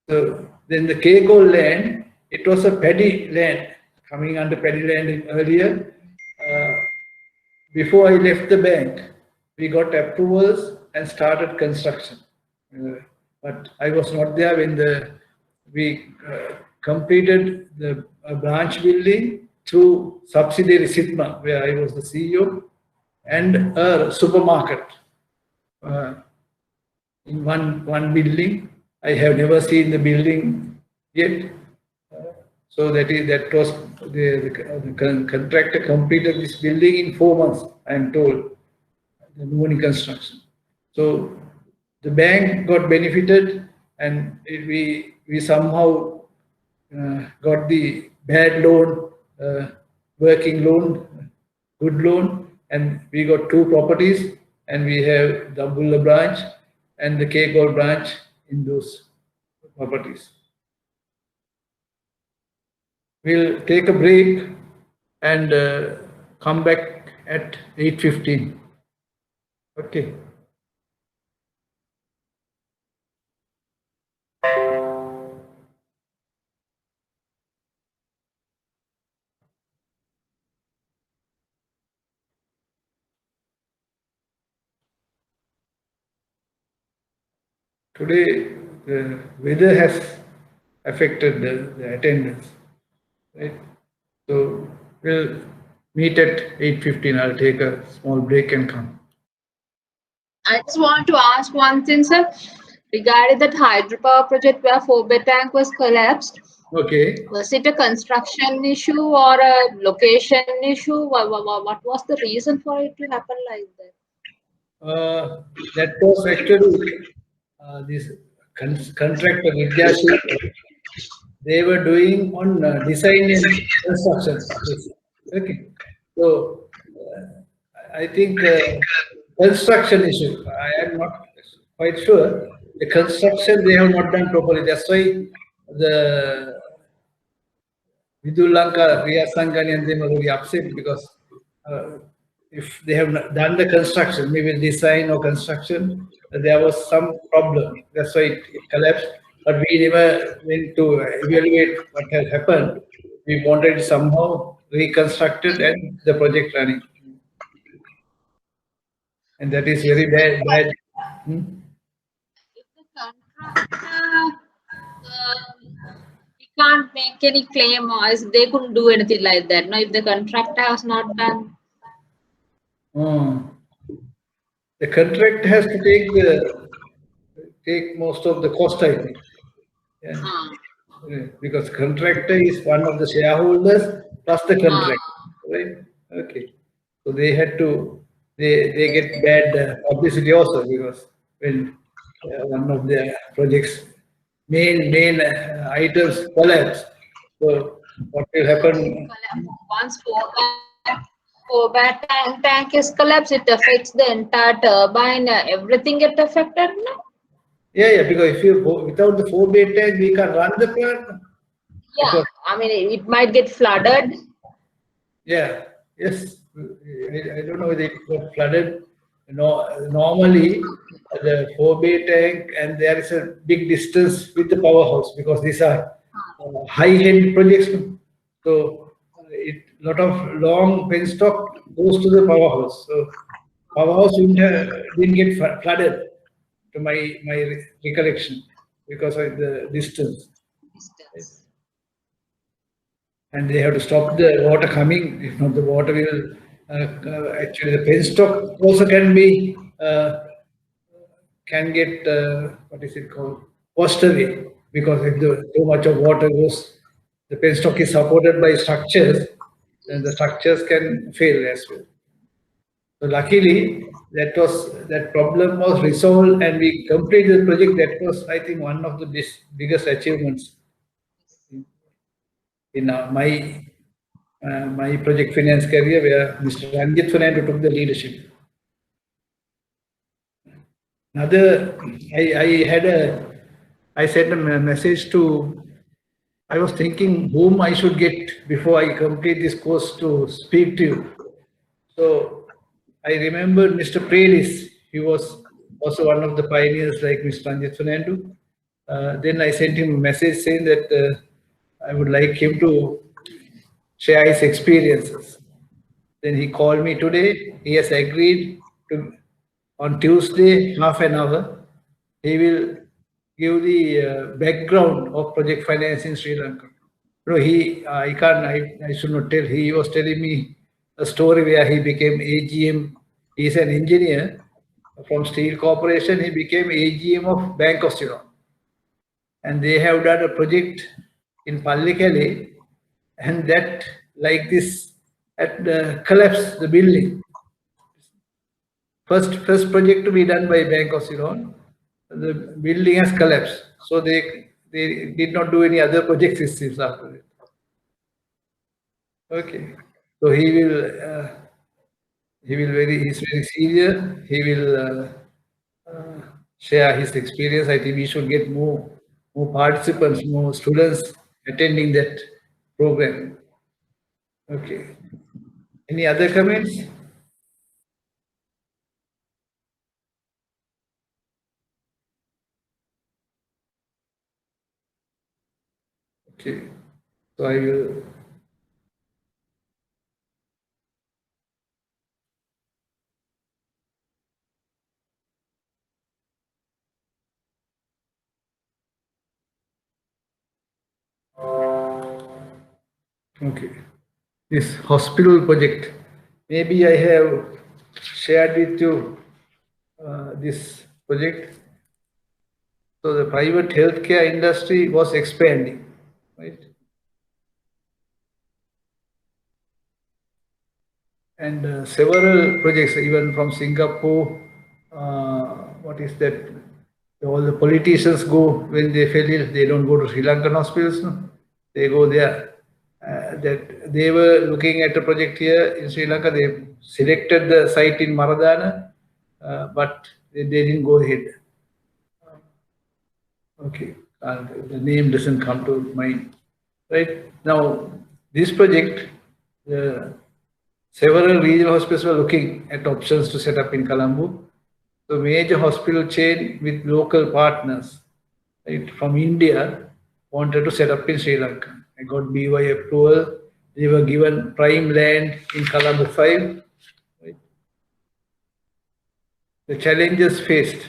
So then the K-Gold land, it was a paddy land, coming under paddy land earlier. Before I left the bank, we got approvals and started construction. But I was not there when we completed the branch building through subsidiary Sitma, where I was the CEO, and a supermarket in one building. I have never seen the building yet. So that was the contractor completed this building in 4 months, I am told, the Nuvani construction. So the bank got benefited, and we somehow got the bad loan, working loan, good loan, and we got two properties, and we have the Abdullah branch and the K Gold branch in those properties. We'll take a break and come back at 8:15. Okay. Today, the weather has affected the attendance, right? So we'll meet at 8:15. I'll take a small break and come. I just want to ask one thing, sir, regarding that hydropower project where 4-bed tank was collapsed. Okay. Was it a construction issue or a location issue? What was the reason for it to happen like that? That was actually this contractor Vidyashri. They were doing on design and construction. Okay. So I think construction issue. I am not quite sure. The construction they have not done properly. That's why the Vidul Lanka, Riya Sangani and them are very upset because if they have not done the construction, maybe design or construction, there was some problem. That's why it collapsed. But we never went to evaluate what had happened. We wanted somehow reconstructed and the project running. And that is very bad. Hmm? If the contractor he can't make any claim or they couldn't do anything like that. No, if the contractor has not done. The contract has to take most of the cost, I think. Yeah. Yeah, because contractor is one of the shareholders plus the contract, right? Okay, so they had to they get bad publicity also because when one of their projects main items collapse, so what will happen? Once 4-bed tank is collapsed, it affects the entire turbine. Everything get affected. No? Yeah, because if you go without the 4-bed tank, we can run the plant. Yeah, Because, I mean it might get flooded. yeah, yes. I don't know whether it got flooded. Normally, the 4-bay tank, and there is a big distance with the powerhouse because these are high-end projects. So, lot of long penstock goes to the powerhouse. So, powerhouse didn't get flooded, to my recollection, because of the distance. And they have to stop the water coming. If not, the water will actually the penstock also can get what is it called, washed away, because if too much of water goes, the penstock is supported by structures, then the structures can fail as well. So luckily, that problem was resolved and we completed the project. That was, I think, one of the biggest achievements in my project finance career, where Mr. Ranjit Fernando took the leadership. I sent a message to, I was thinking whom I should get before I complete this course to speak to you. So I remembered Mr. Prelis. He was also one of the pioneers like Mr. Ranjit Fernando. Then I sent him a message saying that I would like him to share his experiences. Then he called me today. He has agreed to, on Tuesday, half an hour, he will give the background of project finance in Sri Lanka. No, I should not tell. He was telling me a story where he became AGM. He's an engineer from Steel Corporation. He became AGM of Bank of Ceylon. And they have done a project in Pallikale, and that, like this, at the collapse the building. First project to be done by Bank of Ceylon, the building has collapsed. So they did not do any other projects after it. Okay, so he will he's very serious. He will share his experience. I think we should get more participants, more students attending that program. Okay. Any other comments? Okay. So I will. Okay. This hospital project. Maybe I have shared with you this project. So the private healthcare industry was expanding, right? And several projects, even from Singapore, what is that? All the politicians go when they fell ill, they don't go to Sri Lankan hospitals, no? They go there. That they were looking at a project here in Sri Lanka. They selected the site in Maradana, but they didn't go ahead. Okay, the name doesn't come to mind. Right now, this project, several regional hospitals were looking at options to set up in Colombo. So, major hospital chain with local partners, right, from India wanted to set up in Sri Lanka. I got BY approval. They were given prime land in Colombo 5. Right. The challenges faced.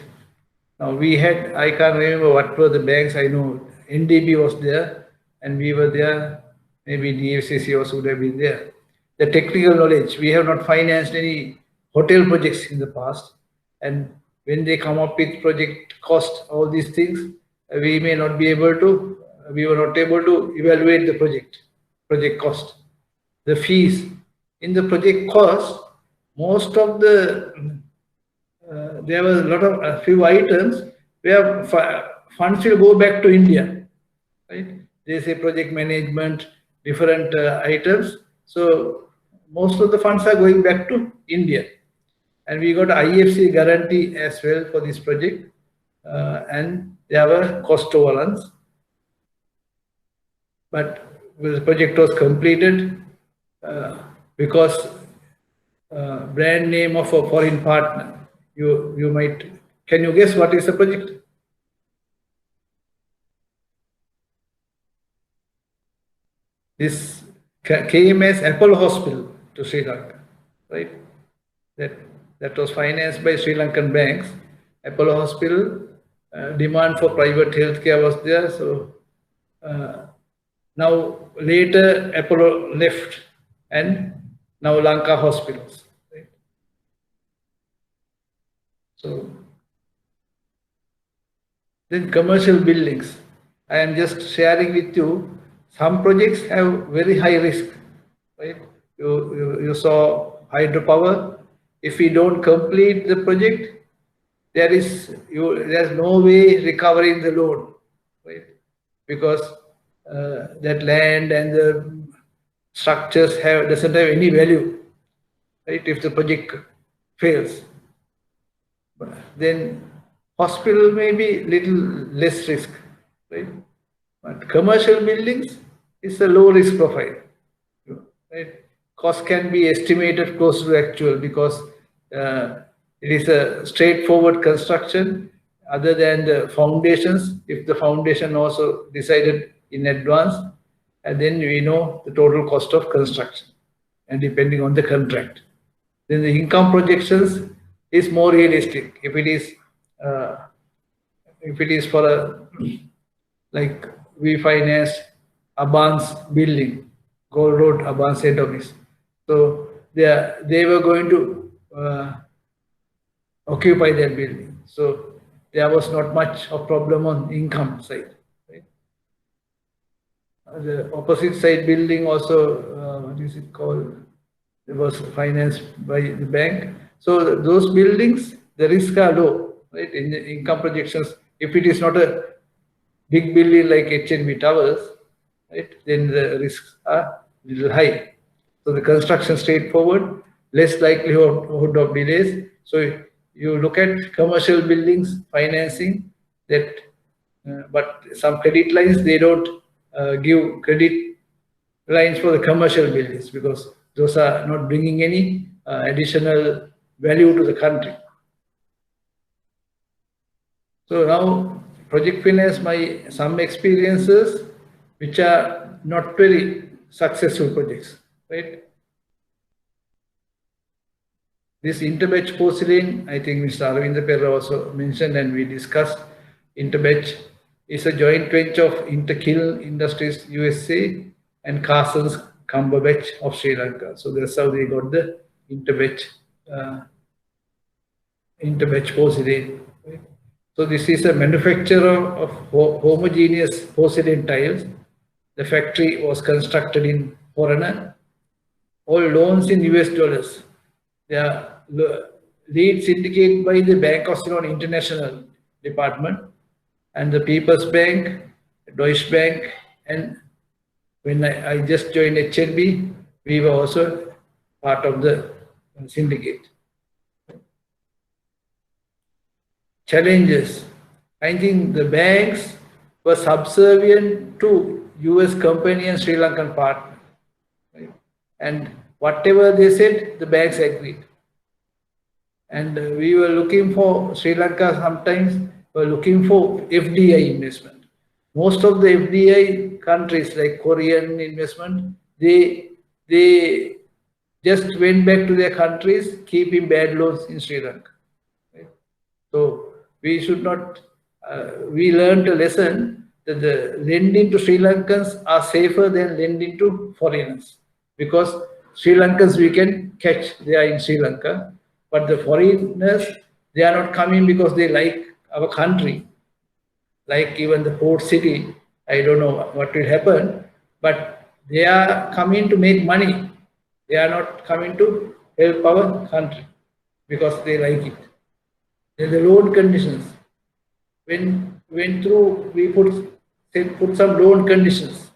Now we had, I can't remember what were the banks. I know NDB was there and we were there. Maybe DFCC also would have been there. The technical knowledge, we have not financed any hotel projects in the past. And when they come up with project cost, all these things, we may not be able to, we were not able to evaluate the project cost. The fees. In the project cost, most of the there was a few items where funds will go back to India, right? They say project management, different items. So most of the funds are going back to India, and we got IFC guarantee as well for this project, and there were cost overruns. But the project was completed because brand name of a foreign partner. You might, can you guess what is the project? This came as Apollo Hospital to Sri Lanka, right? That was financed by Sri Lankan banks. Apollo Hospital, demand for private healthcare was there. So now later Apollo left, and now Lanka Hospitals. Right? So then commercial buildings. I am just sharing with you. Some projects have very high risk, right? You saw hydropower. If we don't complete the project, there's no way recovering the loan, right? Because that land and the structures doesn't have any value, right? If the project fails, then hospital may be little less risk, right? But commercial buildings is a low risk profile, right? Cost can be estimated close to actual because it is a straightforward construction other than the foundations. If the foundation also decided in advance, and then we know the total cost of construction and depending on the contract. Then the income projections is more realistic. If it is for a, like we financed Aban's building, Gold Road, Aban's head office. So they were going to occupy that building. So there was not much of problem on income side. Right? The opposite side building also, what is it called? It was financed by the bank. So those buildings, the risks are low, right? In the income projections, if it is not a big building like HNB Towers, right, then the risks are little high. So the construction straightforward, less likelihood of delays. So you look at commercial buildings financing that, but some credit lines, they don't give credit lines for the commercial buildings because those are not bringing any additional value to the country. So now project finance, some experiences which are not very successful projects, right? This Interbatch porcelain, I think Mr. Aravinda Perra also mentioned and we discussed. Interbatch is a joint venture of Interkiln Industries USA and Carson's Cumberbatch of Sri Lanka. So that's how they got the Interbatch porcelain. Right? So this is a manufacturer of homogeneous porcelain tiles. The factory was constructed in Horana. All loans in US dollars. Their leads indicated by the Bank of Ceylon International Department and the People's Bank, Deutsche Bank, and when I just joined HNB, we were also part of the syndicate. Challenges. I think the banks were subservient to US company and Sri Lankan partner. Right? And whatever they said, the banks agreed. And we were looking for, Sri Lanka sometimes were looking for FDI investment. Most of the FDI countries like Korean investment, they just went back to their countries, keeping bad loans in Sri Lanka. Right? So we should not, we learned a lesson that the lending to Sri Lankans are safer than lending to foreigners because Sri Lankans we can catch, they are in Sri Lanka, but the foreigners, they are not coming because they like our country. Like even the port city, I don't know what will happen, but they are coming to make money. They are not coming to help our country because they like it. Then the loan conditions. When went through, we put some loan conditions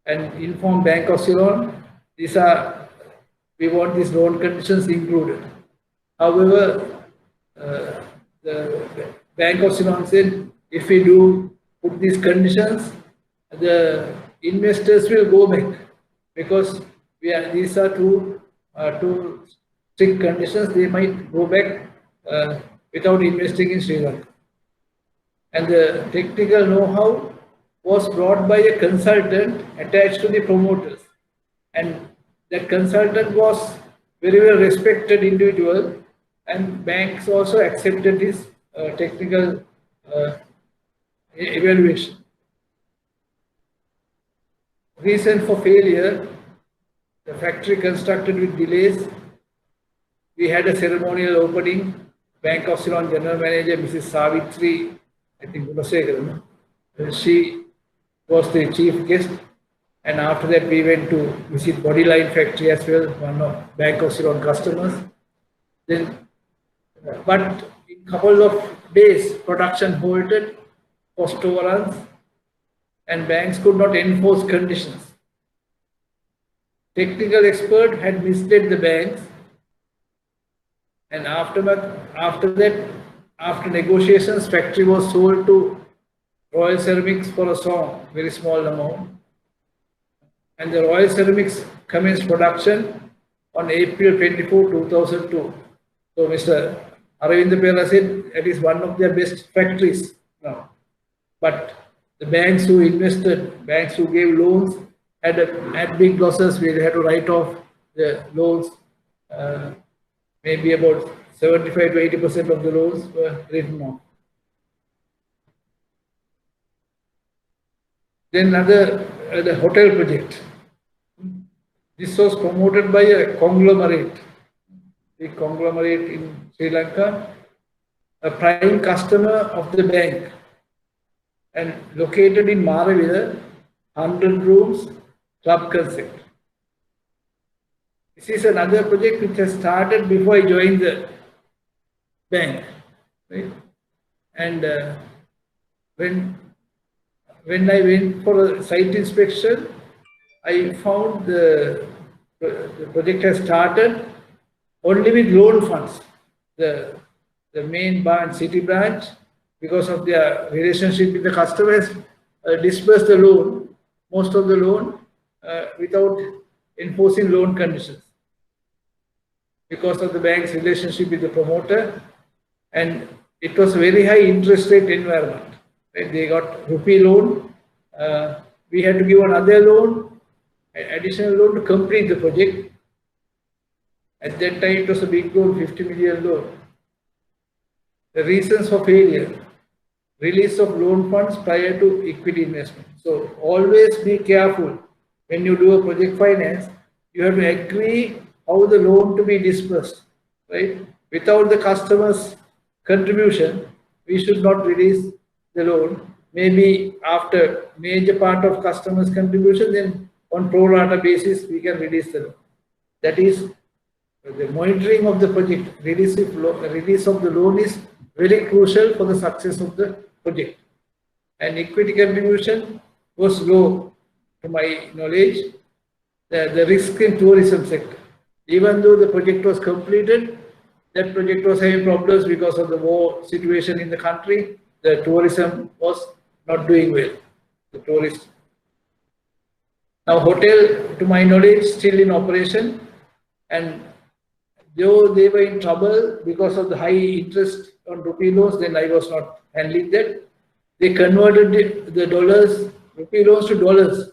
and inform Bank of Ceylon, these are, we want these loan conditions included. However, the Bank of Ceylon said, if we do put these conditions, the investors will go back because these are too strict conditions. They might go back without investing in Sri Lanka. And the technical know-how was brought by a consultant attached to the promoters. And that consultant was very well respected individual, and banks also accepted his technical evaluation. Reason for failure, the factory constructed with delays. We had a ceremonial opening. Bank of Ceylon General Manager, Mrs. Savitri, I think she was the chief guest. And after that, we went to visit Bodyline factory as well, one of Bank of Ceylon customers. Then, but in a couple of days, production halted, cost overruns, and banks could not enforce conditions. Technical expert had misled the banks, and after negotiations, factory was sold to Royal Ceramics for a very small amount. And the Royal Ceramics commenced production on April 24, 2002. So Mr. Aravinda Perra said it is one of their best factories now. But the banks who invested, banks who gave loans had big losses. We had to write off the loans. Maybe about 75 to 80% of the loans were written off. Then the hotel project. This was promoted by a conglomerate, big conglomerate in Sri Lanka, a prime customer of the bank, and located in Maravilla, 100 rooms, club concept. This is another project which has started before I joined the bank, right? And when I went for a site inspection, I found the project has started, only with loan funds. The main branch, city branch, because of their relationship with the customers, disperse the loan, most of the loan, without enforcing loan conditions. Because of the bank's relationship with the promoter, and it was a very high interest rate environment. Right? They got rupee loan. We had to give another loan, additional loan to complete the project. At that time, it was a big loan, 50 million loan. The reasons for failure: release of loan funds prior to equity investment. So always be careful when you do a project finance. You have to agree how the loan to be dispersed, right? Without the customer's contribution, we should not release the loan. Maybe after major part of customer's contribution, then on pro rata basis, we can release the loan. That is the monitoring of the project. Release of the loan is very crucial for the success of the project. And equity contribution was low, to my knowledge. The risk in tourism sector. Even though the project was completed, that project was having problems because of the war situation in the country. The tourism was not doing well. The tourists. Now hotel, to my knowledge, still in operation, and though they were in trouble because of the high interest on rupee loans, then I was not handling that. They converted the dollars, rupee loans to dollars.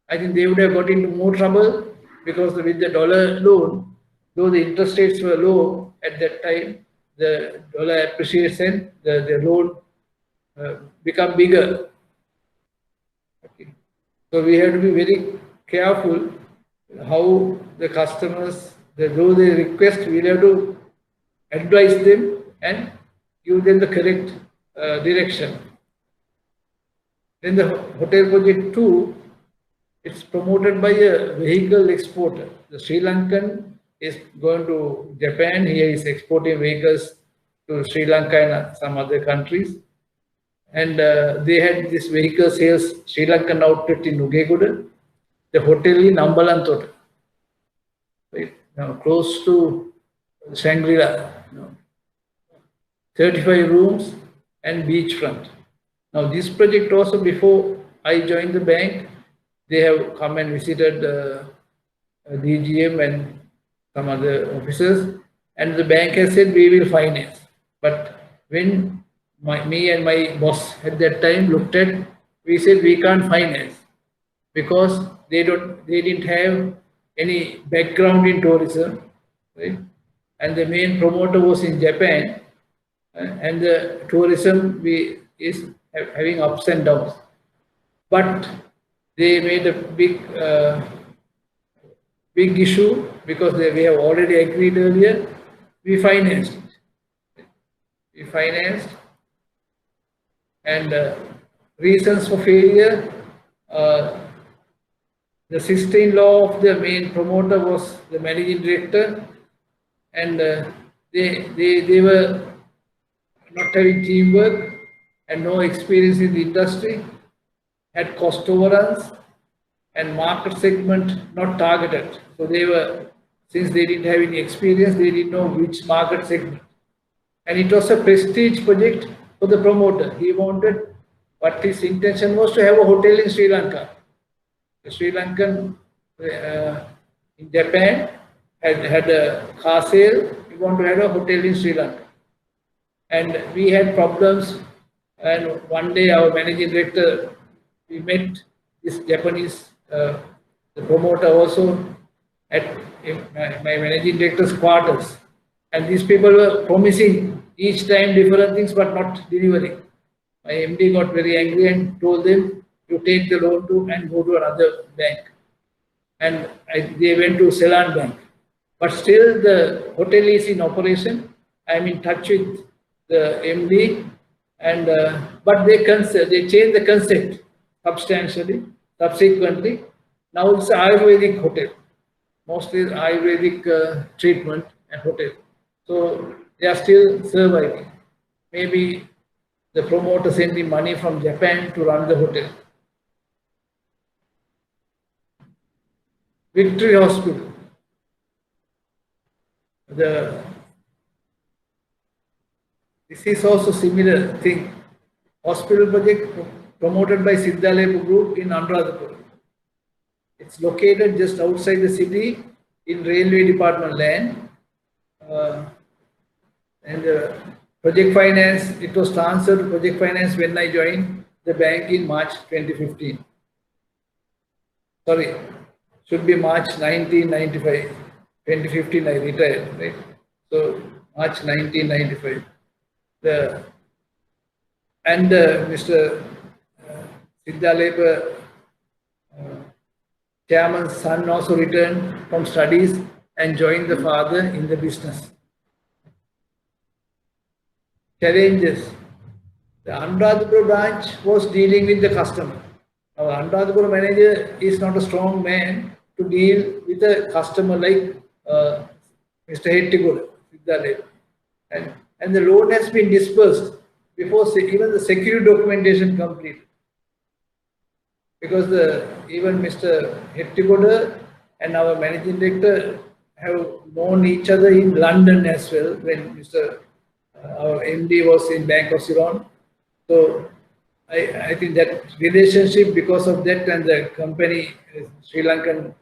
I think they would have got into more trouble because with the dollar loan, though the interest rates were low at that time, the dollar appreciation, the loan become bigger. Okay. So we have to be very careful how the customers, though they request, we have to advise them and give them the correct direction. Then the hotel project 2, it's promoted by a vehicle exporter. The Sri Lankan is going to Japan. Here is exporting vehicles to Sri Lanka and some other countries. And they had this vehicle sales Sri Lankan outlet in Nugegoda, the hotel in Ambalanthota, right? Now close to Shangri-La, 35 rooms and beachfront. Now this project also, before I joined the bank, they have come and visited DGM and some other officers, and the bank has said we will finance. But when me and my boss at that time looked at, we said we can't finance because they didn't have any background in tourism, right? And the main promoter was in Japan, and the tourism is having ups and downs. But they made a big issue because we have already agreed earlier. We financed it. We financed, and reasons for failure. The sister-in-law of the main promoter was the managing director, and they were not having teamwork and no experience in the industry, had cost overruns and market segment not targeted. So they were, since they didn't have any experience, they didn't know which market segment. And it was a prestige project for the promoter. He wanted, but his intention was to have a hotel in Sri Lanka. The Sri Lankan in Japan had a car sale. He wanted to have a hotel in Sri Lanka. And we had problems. And one day our managing director, we met this Japanese, the promoter also at my managing director's quarters. And these people were promising each time different things but not delivering. My MD got very angry and told them to take the loan and go to another bank. And they went to Ceylon Bank. But still the hotel is in operation. I'm in touch with the MD, and but they changed the concept substantially, subsequently. Now it's an Ayurvedic hotel, mostly Ayurvedic treatment and hotel. So they are still surviving. Maybe the promoter sent him money from Japan to run the hotel. Victory Hospital. This is also similar thing. Hospital project promoted by Siddhalepa Group in Anuradhapura. It's located just outside the city in railway department land. And project finance, it was transferred to project finance when I joined the bank in March 2015. Sorry, should be March 1995. 2015 I retired, right? So March 1995. Mr. Siddhalepa, chairman's son, also returned from studies and joined the father in the business. Challenges. The Anuradhapura branch was dealing with the customer. Our Anuradhapura manager is not a strong man to deal with a customer like Mr. Hettigoda, Siddhalepa. And the loan has been disbursed before even the security documentation completed. Because even Mr. Hettigoda and our managing director have known each other in London as well when our MD was in Bank of Ceylon. So I think that relationship, because of that, and the company, Sri Lankan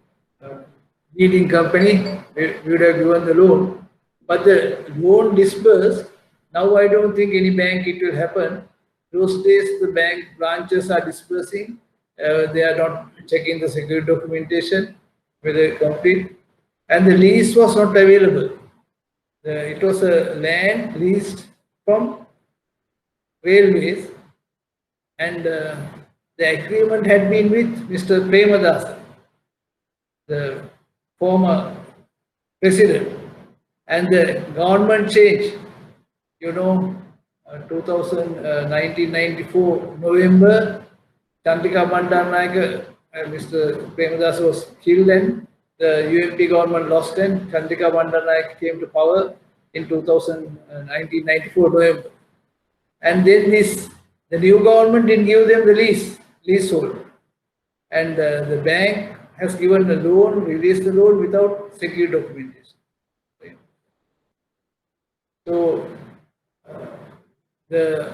leading company, we would have given the loan. But the loan disbursed, now I don't think any bank it will happen. Those days the bank branches are disbursing, they are not checking the security documentation, whether complete, and the lease was not available. It was a land leased from railways, and the agreement had been with Mr. Premadasa, the former president, and the government changed. 1994 November, Chandrika Bandaranaike, Mr. Premadasa was killed, and the UMP government lost, and Chandrika Bandaranaike came to power in 1994 November. And then the new government didn't give them the leasehold. And the bank has given the loan, released the loan without security documentation. Right? So the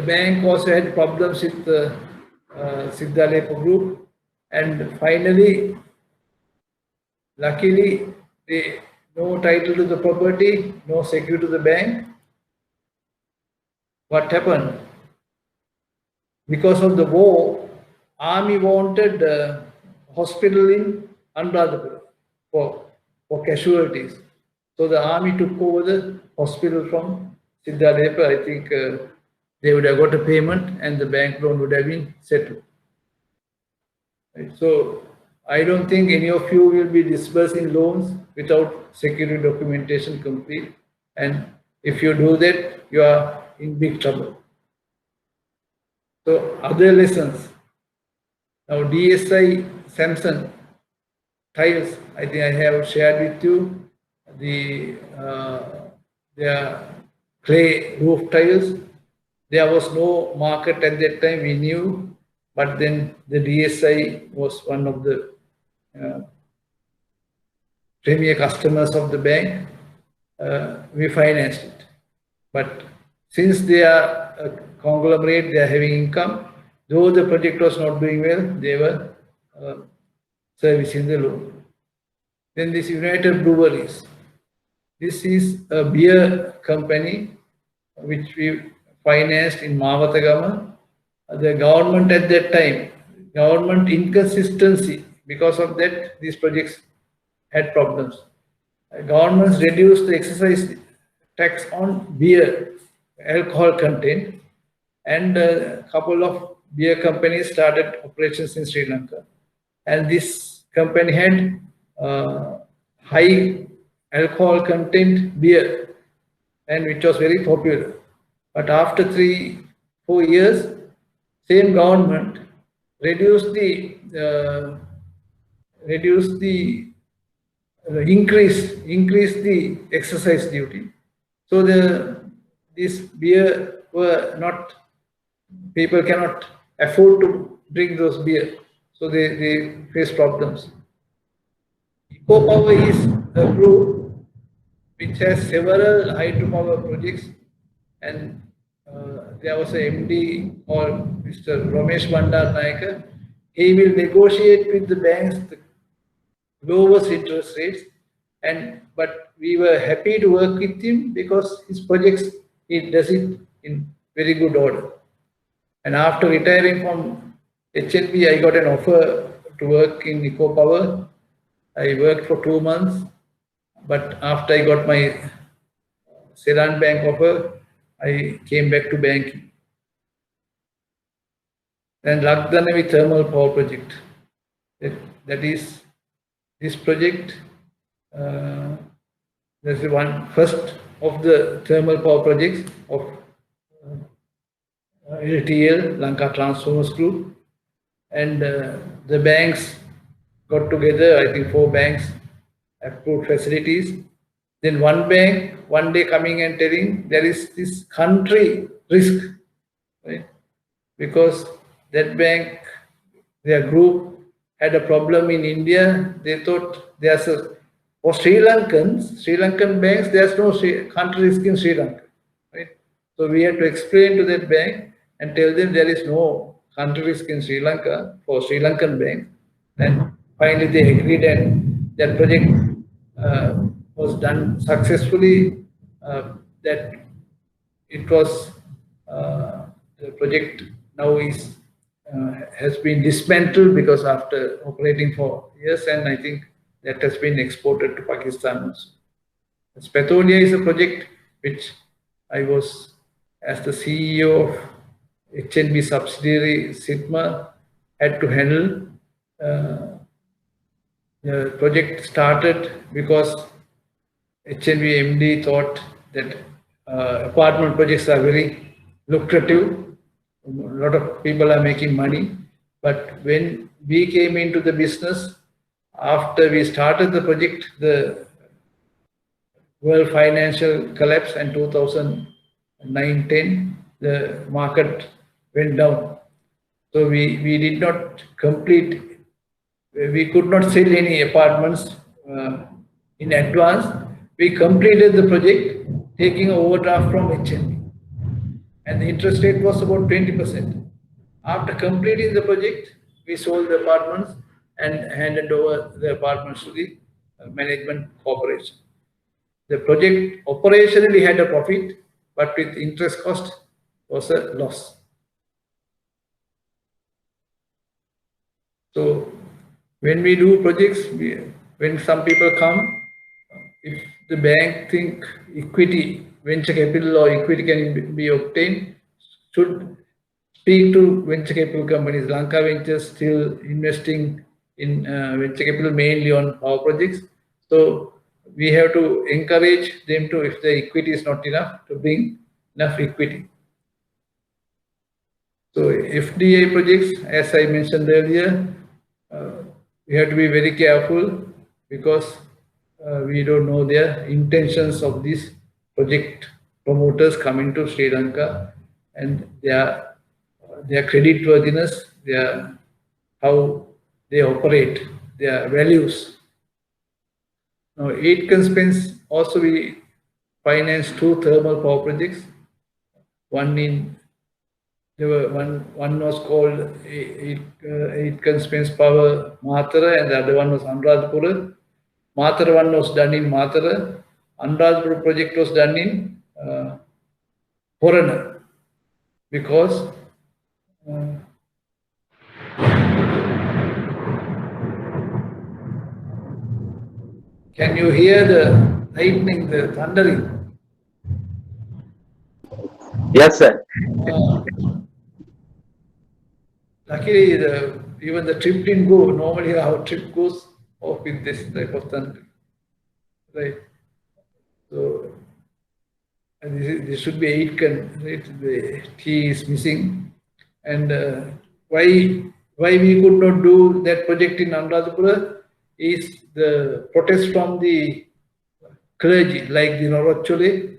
bank also had problems with the Siddhalepa Group, and finally, luckily, no title to the property, no security to the bank. What happened? Because of the war, army wanted a hospital in Anuradhapura for casualties. So the army took over the hospital from Siddhalepa. I think they would have got a payment and the bank loan would have been settled. Right? So I don't think any of you will be disbursing loans without security documentation complete. And if you do that, you are in big trouble. So other lessons. Now DSI Samsung tiles, I think I have shared with you their clay roof tiles. There was no market at that time, we knew, but then the DSI was one of the premier customers of the bank. We financed it. But since they are a conglomerate, they are having income, though the project was not doing well, they were servicing the loan. Then this United Breweries. This is a beer company which we financed in Mavatagama. The government at that time, government inconsistency, because of that, these projects had problems. Governments reduced the excise tax on beer, alcohol content, and a couple of beer companies started operations in Sri Lanka. And this company had high alcohol content beer, and which was very popular. But after 3-4 years, same government increased the excise duty. So this beer were not, people cannot afford to drink those beer. So they face problems. EcoPower is a group which has several hydropower projects, and there was a MD called Mr. Ramesh Bandar Naik. He will negotiate with the banks the lowest interest rates, but we were happy to work with him because his projects, he does it in very good order. And after retiring from HNB, I got an offer to work in Eco Power. I worked for 2 months, but after I got my Ceylon Bank offer, I came back to banking. Then Lakdanavi Thermal Power Project. That is this project. That's the one first of the thermal power projects of LTL, Lanka Transformers Group, and the banks got together. I think 4 banks approved facilities. Then one bank one day coming and telling there is this country risk, right? Because that bank, their group had a problem in India. They thought there's a, for Sri Lankan banks, there's no country risk in Sri Lanka, right? So we had to explain to that bank and tell them there is no country risk in Sri Lanka for Sri Lankan bank. And finally they agreed, and that project was done successfully. That it was the project now is has been dismantled because after operating for years, and I think that has been exported to Pakistan also. Spatholia is a project which I was, as the CEO of HNB subsidiary SITMA, had to handle. The project started because HNB MD thought that apartment projects are very lucrative. A lot of people are making money. But when we came into the business, after we started the project, the world financial collapse in 2009-10, the market went down. So we did not complete, we could not sell any apartments in advance. We completed the project taking an overdraft from HNB. And the interest rate was about 20%. After completing the project, we sold the apartments and handed over the apartments to the management corporation. The project operationally had a profit, but with interest cost was a loss. So when we do projects, when some people come, if the bank think equity, venture capital or equity can be obtained, should speak to venture capital companies. Lanka Ventures still investing in venture capital mainly on power projects. So we have to encourage them to, if the equity is not enough, to bring enough equity. So FDI projects, as I mentioned earlier, we have to be very careful because we don't know their intentions of these project promoters coming to Sri Lanka, and their creditworthiness, how they operate, their values. Now, Aitken Spence also we financed 2 thermal power projects. One was called Aitken Spence Power Mathura, and the other one was Anuradhapura. Mathura one was done in Mathura. Anuradhapura project was done in Horana, because can you hear the lightning, the thundering? Yes, sir. Luckily, even the trip didn't go. Normally, our trip goes off with this type of thunder, right? So this should be Aitken, right? The T is missing, and why we could not do that project in Anuradhapura is the protest from the clergy, like the Norochole,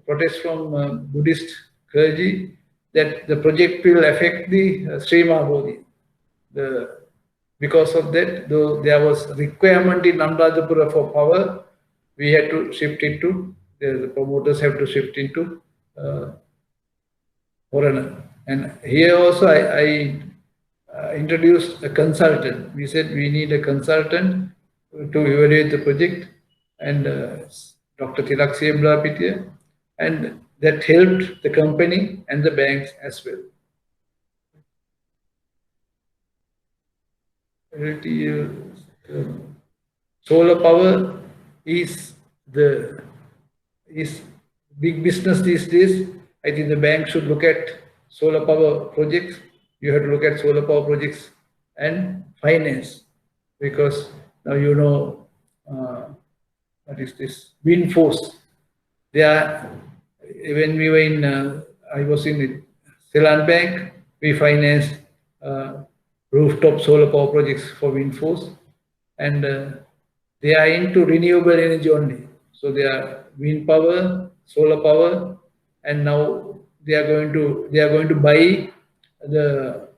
protest from Buddhist clergy, that the project will affect the Sri Mahabodhi. Because of that, though there was requirement in Anuradhapura for power, we had to shift it to, the promoters have to shift into foreigner. And here also I introduced a consultant. We said we need a consultant to evaluate the project, and Dr. Tilak Siemblapitiya, and that helped the company and the banks as well. Solar power is big business these days. I think the bank should look at solar power projects. You have to look at solar power projects and finance, because now you know what is this WindForce. When we were in, I was in Ceylon Bank, we financed rooftop solar power projects for WindForce, and they are into renewable energy only. So they are wind power, solar power, and now they are going to buy the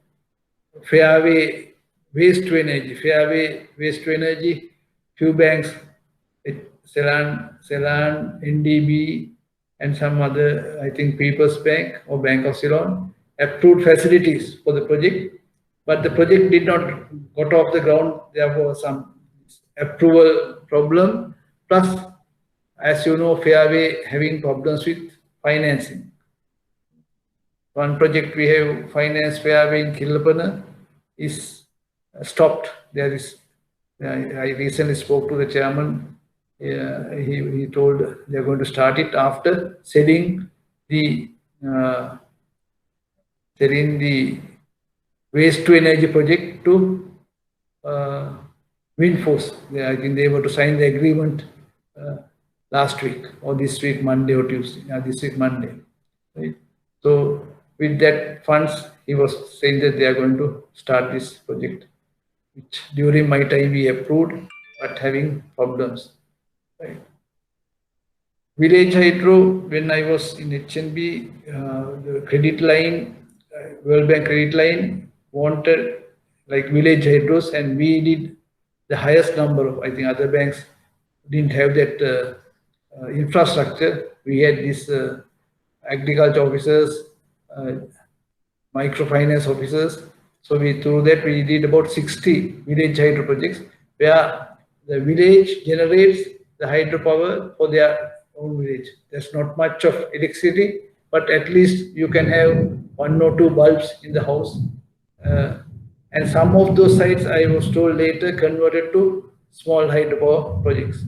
Fairway waste to energy. Fairway waste to energy. Few banks, Ceylon, NDB, and some other, I think People's Bank or Bank of Ceylon, approved facilities for the project, but the project did not got off the ground. There was some approval problem. Plus, as you know, Fairway having problems with financing. One project we have financed Fairway in Killapana is stopped. There is, I recently spoke to the chairman. He told they are going to start it after selling the waste to energy project to WindForce. I think they were to sign the agreement last week or this week, Monday or Tuesday. This week, Monday. Right? So with that funds, he was saying that they are going to start this project, which during my time we approved, but having problems. Right. Village Hydro, when I was in HNB, the credit line, World Bank credit line wanted like Village Hydros, and we did the highest number of, I think other banks didn't have that infrastructure. We had these agriculture officers, microfinance officers. So through that we did about 60 village hydro projects where the village generates the hydropower for their own village. There's not much of electricity, but at least you can have 1 or 2 bulbs in the house. And some of those sites, I was told later, converted to small hydropower projects.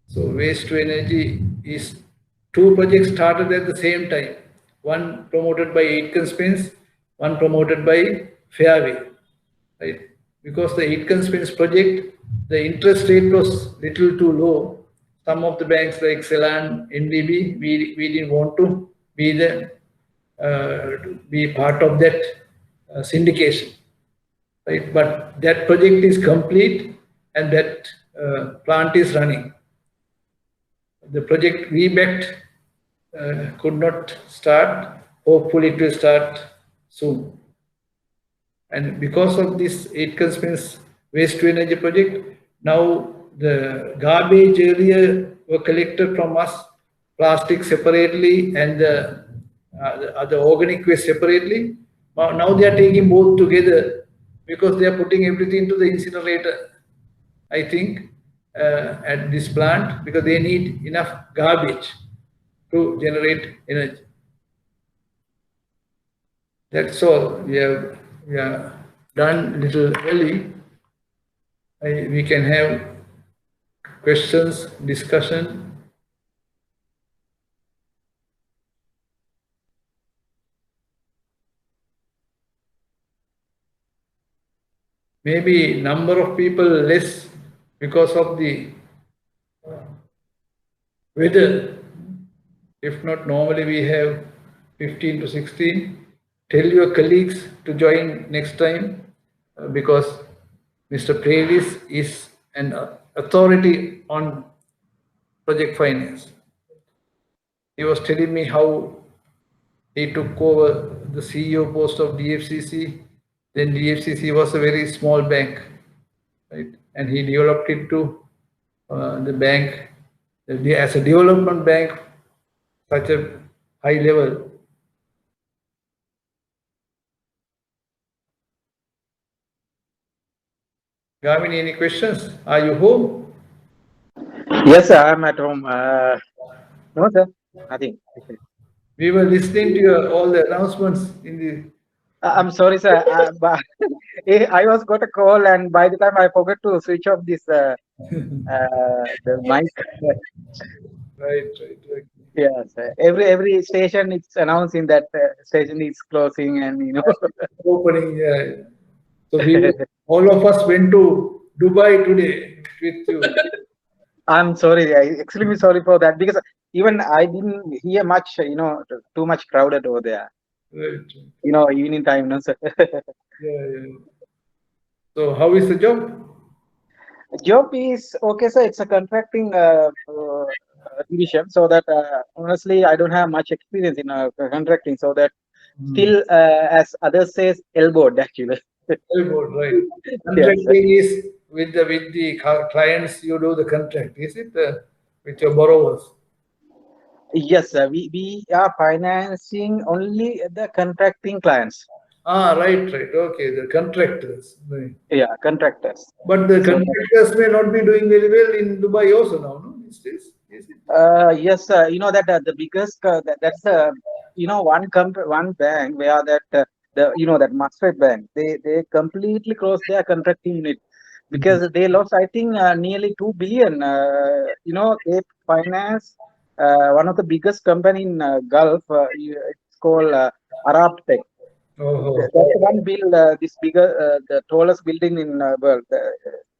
So waste to energy is 2 projects started at the same time. One promoted by Aitken Spence, one promoted by Fairway. Right? Because the Aitken Spence project, the interest rate was little too low. Some of the banks like Ceylon, NDB, we didn't want to be part of that syndication. Right? But that project is complete and that plant is running. The project we backed could not start. Hopefully it will start soon. And because of this Aitken Spence waste to energy project, now the garbage area were collected from us, plastic separately and the other organic waste separately. Now they are taking both together because they are putting everything into the incinerator, I think, at this plant, because they need enough garbage to generate energy. That's all. We have done a little early. We can have questions, discussion. Maybe number of people less because of the weather. If not, normally we have 15 to 16. Tell your colleagues to join next time because Mr. Previs is an authority on project finance. He was telling me how he took over the CEO post of DFCC. Then DFCC was a very small bank, right? And he developed it to the bank as a development bank, such a high level? Gavin, any questions? Are you home? Yes, sir, I'm at home. No, sir, nothing. We were listening to all the announcements in the. I'm sorry, sir. But I was got a call, and by the time I forgot to switch off this the mic. Right. Yes, sir. Every station it's announcing that station is closing, and Opening. So all of us went to Dubai today with you. I'm sorry. I extremely sorry for that because even I didn't hear much. Too much crowded over there. Right. Evening time, no, sir. Yeah. So how is the job? Job is okay, sir. It's a contracting division, so that honestly, I don't have much experience in contracting, so that still, as others says, elbowed actually. Elbowed, right. Yes, Contracting is with the clients. You do the contract, is it? With your borrowers. yes, sir. We are financing only the contracting clients. Right. Okay, the contractors. Right. Yeah, contractors. But the So, contractors may not be doing very well in Dubai also now, no? Is it? yes, sir. You know that the biggest that's one bank where that that Mustard Bank they completely closed their contracting unit because they lost I think nearly 2 billion. They finance one of the biggest company in Gulf. It's called Arab Tech. Oh. That's the one build this bigger the tallest building in world,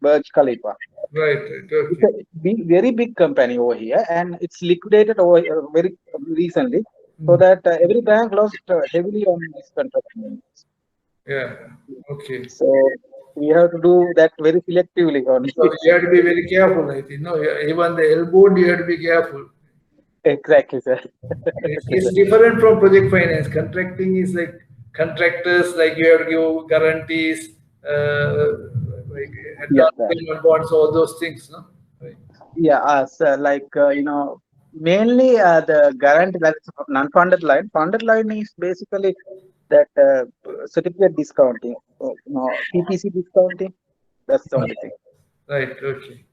Burj Khalifa. Right. It's Okay. a very big company over here, and it's liquidated over very recently, so that every bank lost heavily on this contract. Yeah. Okay. So we have to do that very selectively on So you have to be very careful, I think. No, even the elbowed, you have to be careful. Exactly, sir. It's different from project finance. Contracting is like contractors, like you have to give guarantees, like Yes, advance sir. payment bonds, all those things, no? Right. Yeah, so like mainly the guarantee that's non-funded line. Funded line is basically that certificate discounting, PPC discounting. That's the only thing. Right. Okay.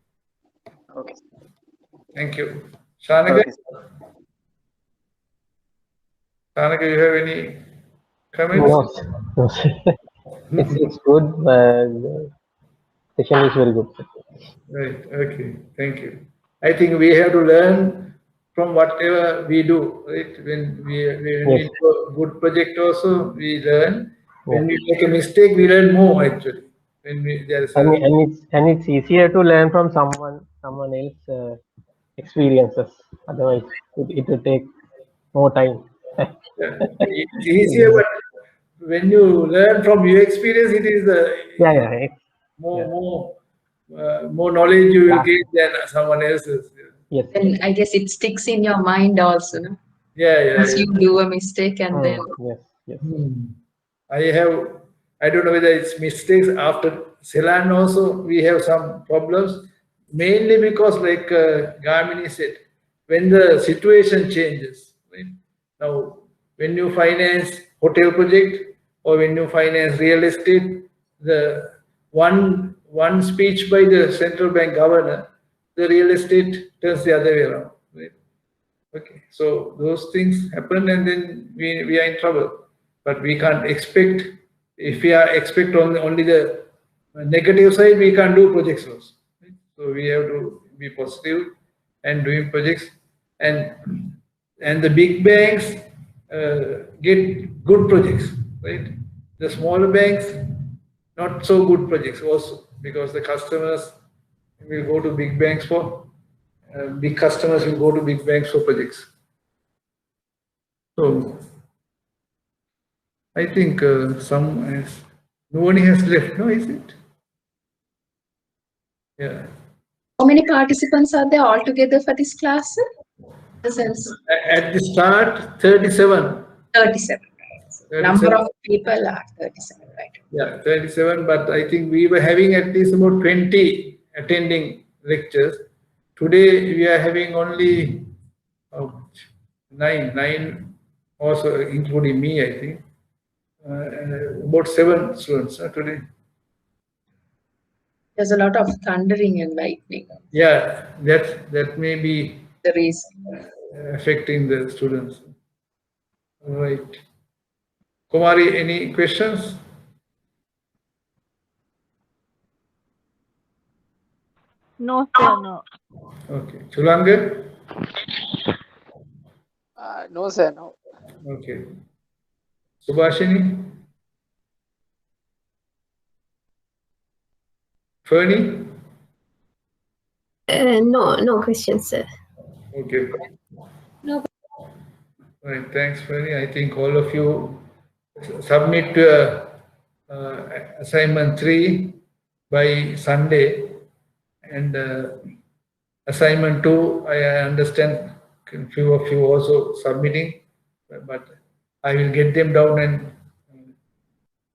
Okay. Thank you. Shanaka, Okay. you have any comments? No. It's good. The session is very good. Right. Okay. Thank you. I think we have to learn from whatever we do. Right. When we Yes. do a good project, also we learn. When we make a mistake, we learn more actually. When there is And it's easier to learn from someone else experiences. Otherwise, it will take more time. it's easier, but when you learn from your experience, it is Yeah. more knowledge you will get than someone else's. Yes. And I guess it sticks in your mind also, no? Yeah. Once you do a mistake and then Yes. I don't know whether it's mistakes after Ceylon also we have some problems, mainly because like Gamini said, when the situation changes, right? Now when you finance hotel project or when you finance real estate, the one speech by the central bank governor, the real estate turns the other way around, right? Okay, so those things happen and then we are in trouble. But we can't expect, if we are expect only the negative side, we can't do projects also. Right? So we have to be positive and doing projects. And the big banks get good projects, right? The smaller banks, not so good projects also, because the customers will go to big banks for big customers will go to big banks for projects. So I think nobody has left, no, is it? Yeah. how many participants are there altogether for this class? At the start, 37. 37. Number of people are 37, right? Yeah, 37, but I think we were having at least about 20 attending lectures. today we are having only nine also including me, I think. About 7 students today. There's a lot of thundering and lightning. Yeah, that may be The reason. affecting the students. All right. Kumari, any questions? No, sir, no. Okay. Chulanga? No, sir, no. Okay. Subhashini? Fernie? No questions, sir. Okay. No. Right, thanks, Fernie. I think all of you submit assignment 3 by Sunday, and assignment 2, I understand a few of you also submitting, but I will get them down and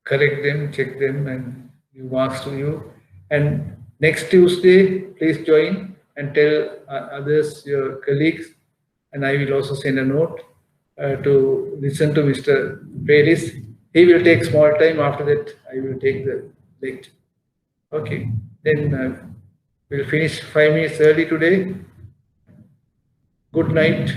correct them, check them, and give marks to you. And next Tuesday, please join and tell others, your colleagues, and I will also send a note to listen to Mr. Paris. He will take small time. After that, I will take the lecture. Okay, then we'll finish 5 minutes early today. Good night.